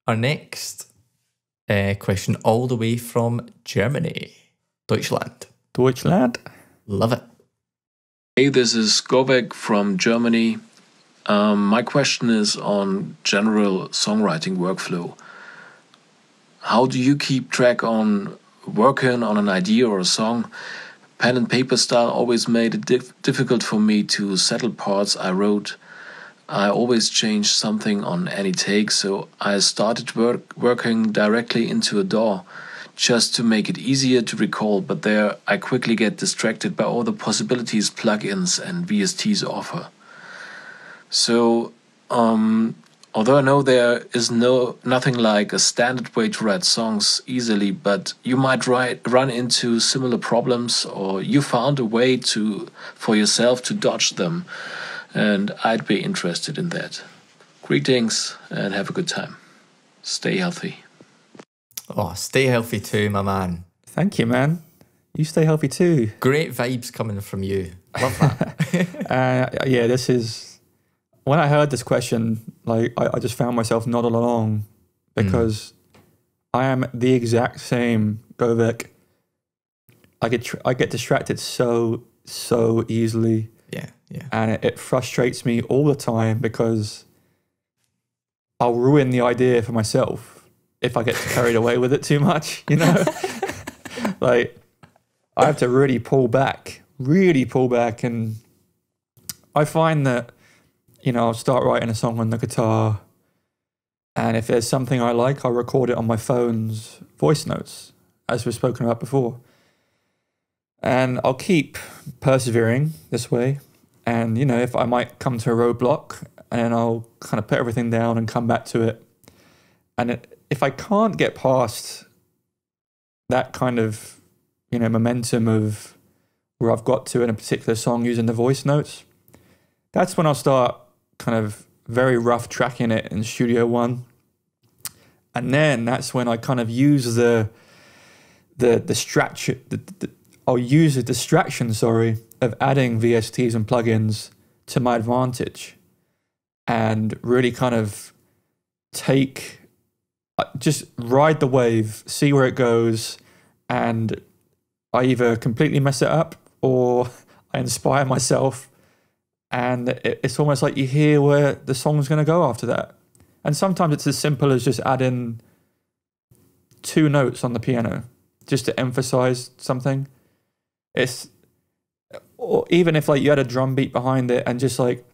our next question, all the way from Germany. Deutschland. Love it. Hey, this is Govek from Germany. My question is on general songwriting workflow. How do you keep track on working on an idea or a song? Pen and paper style always made it difficult for me to settle parts I wrote. I always changed something on any take, so I started working directly into a DAW just to make it easier to recall, but there I quickly get distracted by all the possibilities plugins and VSTs offer. So, although I know there is nothing like a standard way to write songs easily, but you might run into similar problems, or you found a way for yourself to dodge them, and I'd be interested in that. Greetings and have a good time. Stay healthy. Oh, stay healthy too, my man. Thank you, man. You stay healthy too. Great vibes coming from you. Love that. Yeah, this is... When I heard this question, like I just found myself nodding along, because I am the exact same Govek. I get distracted so easily. Yeah. And it frustrates me all the time, because I'll ruin the idea for myself if I get carried away with it too much, you know? Like, I have to really pull back. And I find that, you know, I'll start writing a song on the guitar, And if there's something I like, I'll record it on my phone's voice notes, as we've spoken about before. And I'll keep persevering this way. And, you know, if I might come to a roadblock, and I'll kind of put everything down and come back to it. And if I can't get past that kind of, you know, momentum of where I've got to in a particular song using the voice notes, that's when I'll start kind of very rough tracking it in Studio One. And then that's when I kind of use the distraction, I'll use the distraction, of adding VSTs and plugins to my advantage, and really kind of just ride the wave, see where it goes, and I either completely mess it up or I inspire myself, and it's almost like you hear where the song's going to go after that. And sometimes it's as simple as just adding 2 notes on the piano just to emphasize something. Or even if like you had a drum beat behind it and just like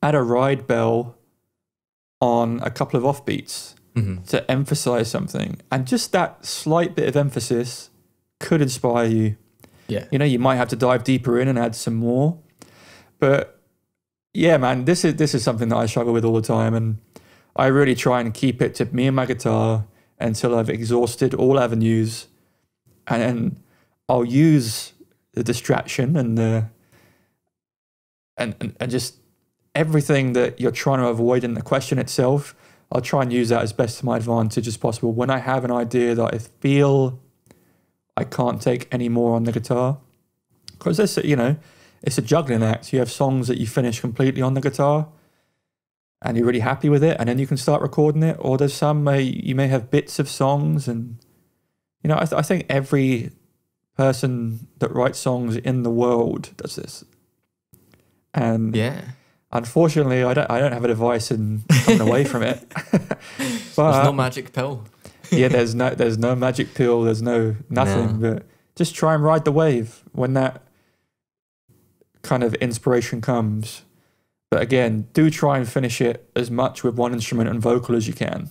add a ride bell on a couple of offbeats to emphasize something. And just that slight bit of emphasis could inspire you. Yeah. You know, you might have to dive deeper in and add some more. But yeah, man, this is something that I struggle with all the time. And I really try and keep it to me and my guitar until I've exhausted all avenues. And then I'll use the distraction and just everything that you're trying to avoid in the question itself. I'll try and use that as best to my advantage as possible. When I have an idea that I feel I can't take any more on the guitar, because this, you know, it's a juggling act. You have songs that you finish completely on the guitar and you're really happy with it, and then you can start recording it. Or there's some you may have bits of songs, and you know, I think every person that writes songs in the world does this. And yeah, unfortunately, I don't have a device in coming away from it. But there's no magic pill. Yeah, there's no magic pill. There's nothing. But just try and ride the wave when that kind of inspiration comes. But again, do try and finish it as much with one instrument and vocal as you can.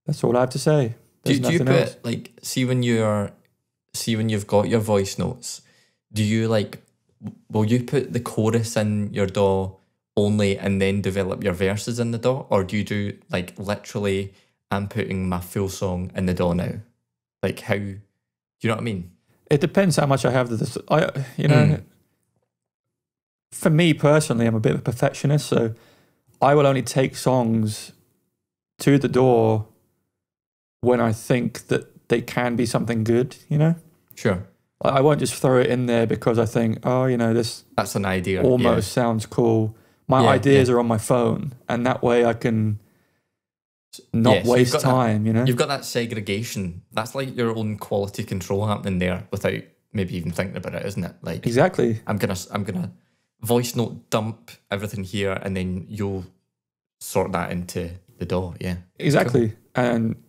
That's all I have to say. Do you put else. Like see when you've got your voice notes, do you will you put the chorus in your DAW only and then develop your verses in the DAW, or do you do like literally I'm putting my full song in the DAW now? Like how, do you know what I mean? It depends how much I have for me personally, I'm a bit of a perfectionist, so I will only take songs to the DAW when I think that they can be something good, you know? Sure. I won't just throw it in there because I think, oh, you know, that's an idea. Almost sounds cool. My ideas are on my phone, and that way I can not waste time, you know? You've got that segregation. That's like your own quality control happening there without maybe even thinking about it, isn't it? Like exactly. I'm gonna voice note dump everything here, and then you'll sort that into the DAW. Yeah. Exactly. Cool. And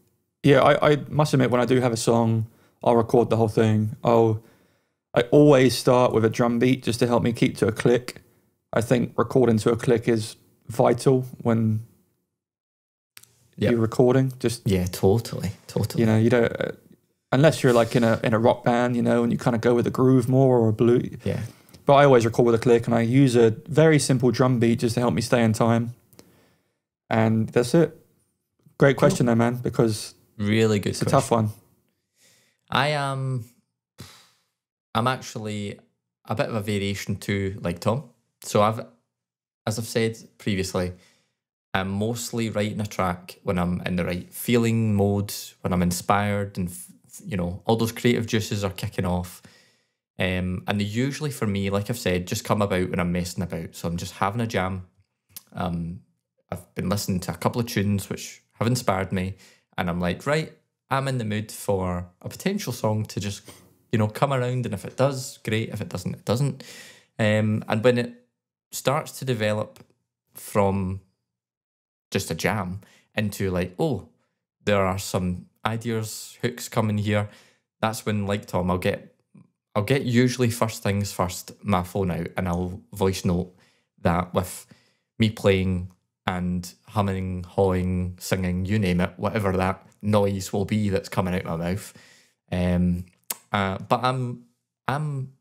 yeah, I must admit, when I do have a song, I'll record the whole thing. I always start with a drum beat just to help me keep to a click. I think recording to a click is vital when you're recording. Just totally. You know, you don't unless you're like in a rock band, you know, and you kind of go with a groove more or a blue. Yeah. But I always record with a click, and I use a very simple drum beat just to help me stay in time. And that's it. Great question though, man, because really good. It's a tough one. I'm actually a bit of a variation to like Tom. So as I've said previously, I'm mostly writing a track when I'm in the right feeling mode, when I'm inspired, and you know, all those creative juices are kicking off. And they usually, for me, like I've said, just come about when I'm messing about. So I'm just having a jam. I've been listening to a couple of tunes which have inspired me, and I'm like, right, I'm in the mood for a potential song to just, you know, come around, and if it does, great. If it doesn't, it doesn't. And when it starts to develop from just a jam into like, oh, there are some ideas, hooks coming here, that's when, like Tom, I'll get usually first things first, my phone out, and I'll voice note that with me playing and humming, hawing, singing, you name it, whatever that noise will be that's coming out my mouth. But I'm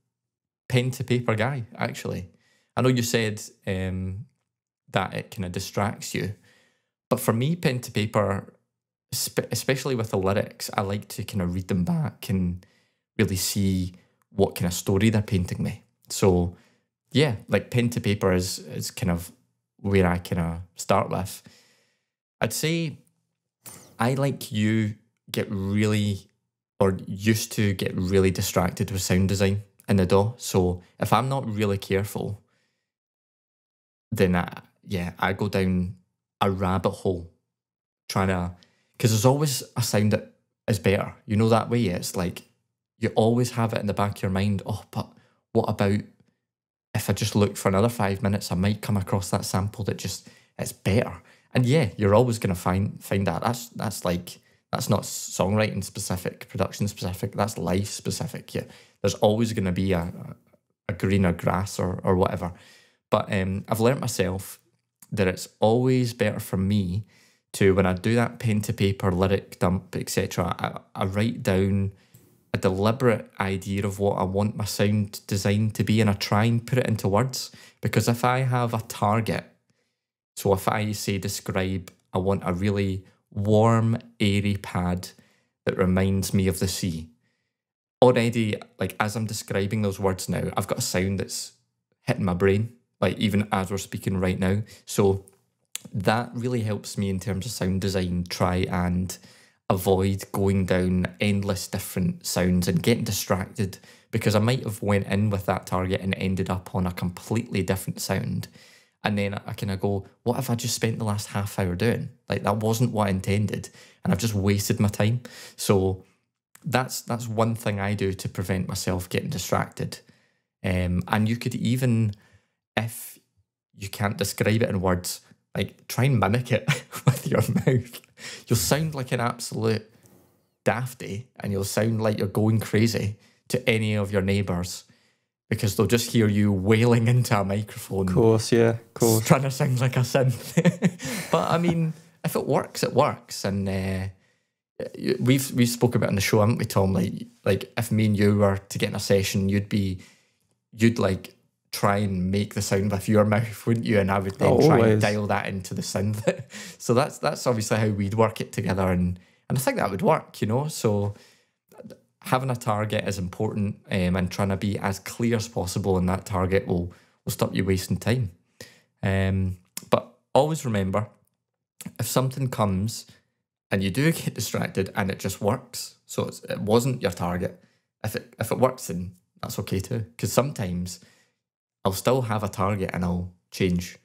pen to paper guy, actually. I know you said that it kind of distracts you, but for me, pen to paper, especially with the lyrics, I like to kind of read them back and really see what kind of story they're painting me. So yeah, like pen to paper is kind of where I kind of start with. I'd say I, like you, get really, or used to get really distracted with sound design in the DAW. So if I'm not really careful, then I go down a rabbit hole trying to, because there's always a sound that is better. You know that way? It's like you always have it in the back of your mind. Oh, but what about if I just look for another 5 minutes, I might come across that sample that just, it's better. And yeah, you're always going to find that. That's not songwriting specific, production specific, that's life specific. Yeah, there's always going to be a greener grass or whatever. But I've learnt myself that it's always better for me to, when I do that pen to paper, lyric dump, etc., I write down a deliberate idea of what I want my sound design to be, and I try and put it into words. Because if I have a target, so if I say describe, I want a really warm, airy pad that reminds me of the sea. Already, like as I'm describing those words now, I've got a sound that's hitting my brain, like even as we're speaking right now. So that really helps me in terms of sound design, try and avoid going down endless different sounds and getting distracted, because I might have went in with that target and ended up on a completely different sound. And then I kind of go, what have I just spent the last half hour doing? Like that wasn't what I intended, and I've just wasted my time. So that's one thing I do to prevent myself getting distracted. And you could even, if you can't describe it in words, like try and mimic it with your mouth. You'll sound like an absolute dafty, and you'll sound like you're going crazy to any of your neighbours, because they'll just hear you wailing into a microphone. Of course, yeah, of course. Trying to sound like a synth. But I mean, if it works, it works. And we've spoken about it on the show, haven't we, Tom? Like if me and you were to get in a session, you'd like try and make the sound with your mouth, wouldn't you? And I would then try and dial that into the synth. So that's obviously how we'd work it together, and I think that would work, you know. So having a target is important, and trying to be as clear as possible in that target will stop you wasting time. But always remember, if something comes and you do get distracted and it just works, so it wasn't your target, if it works, then that's okay too. Because sometimes I'll still have a target and I'll change,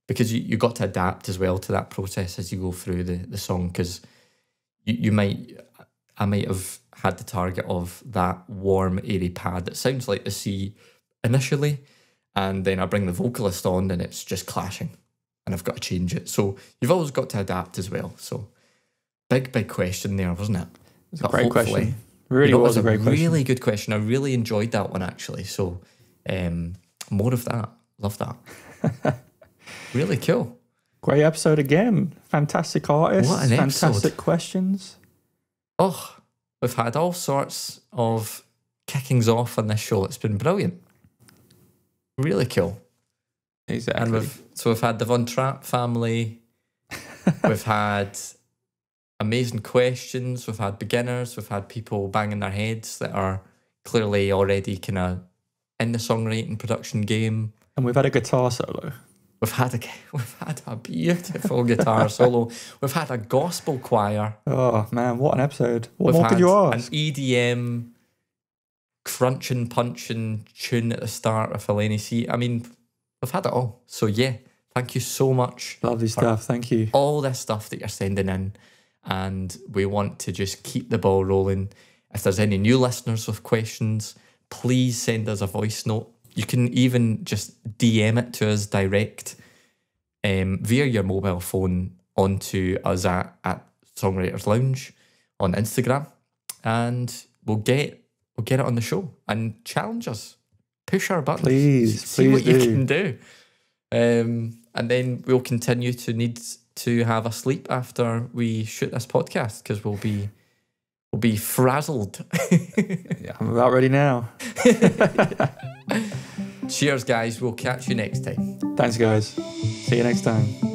because you got to adapt as well to that process as you go through the song. Because I might have had the target of that warm, airy pad that sounds like the sea initially, and then I bring the vocalist on and it's just clashing, and I've got to change it. So you've always got to adapt as well. So big question there, wasn't it? It's a great question. Really was a great question. Really good question. I really enjoyed that one, actually. So more of that. Love that. Really cool. Great episode again. Fantastic artists. What an episode. Fantastic questions. Oh, we've had all sorts of kickings off on this show. It's been brilliant. Really cool. Exactly. And we've had the Von Trapp family. We've had amazing questions. We've had beginners. We've had people banging their heads that are clearly already kind of in the songwriting production game. And we've had a guitar solo. We've had a beautiful guitar solo. We've had a gospel choir. Oh man, what an episode! What more could you ask? An EDM crunching, punching tune at the start with Eleni C. I mean, we've had it all. So yeah, thank you so much. Lovely stuff. Thank you. All this stuff that you're sending in, and we want to just keep the ball rolling. If there's any new listeners with questions, please send us a voice note. You can even just DM it to us direct via your mobile phone onto us at Songwriters Lounge on Instagram, and we'll get it on the show and challenge us, push our buttons, please see what do. you can do. And then we'll continue to need to have a sleep after we shoot this podcast because we'll be frazzled. Yeah, I'm about ready now. Cheers, guys. We'll catch you next time. Thanks, guys. See you next time.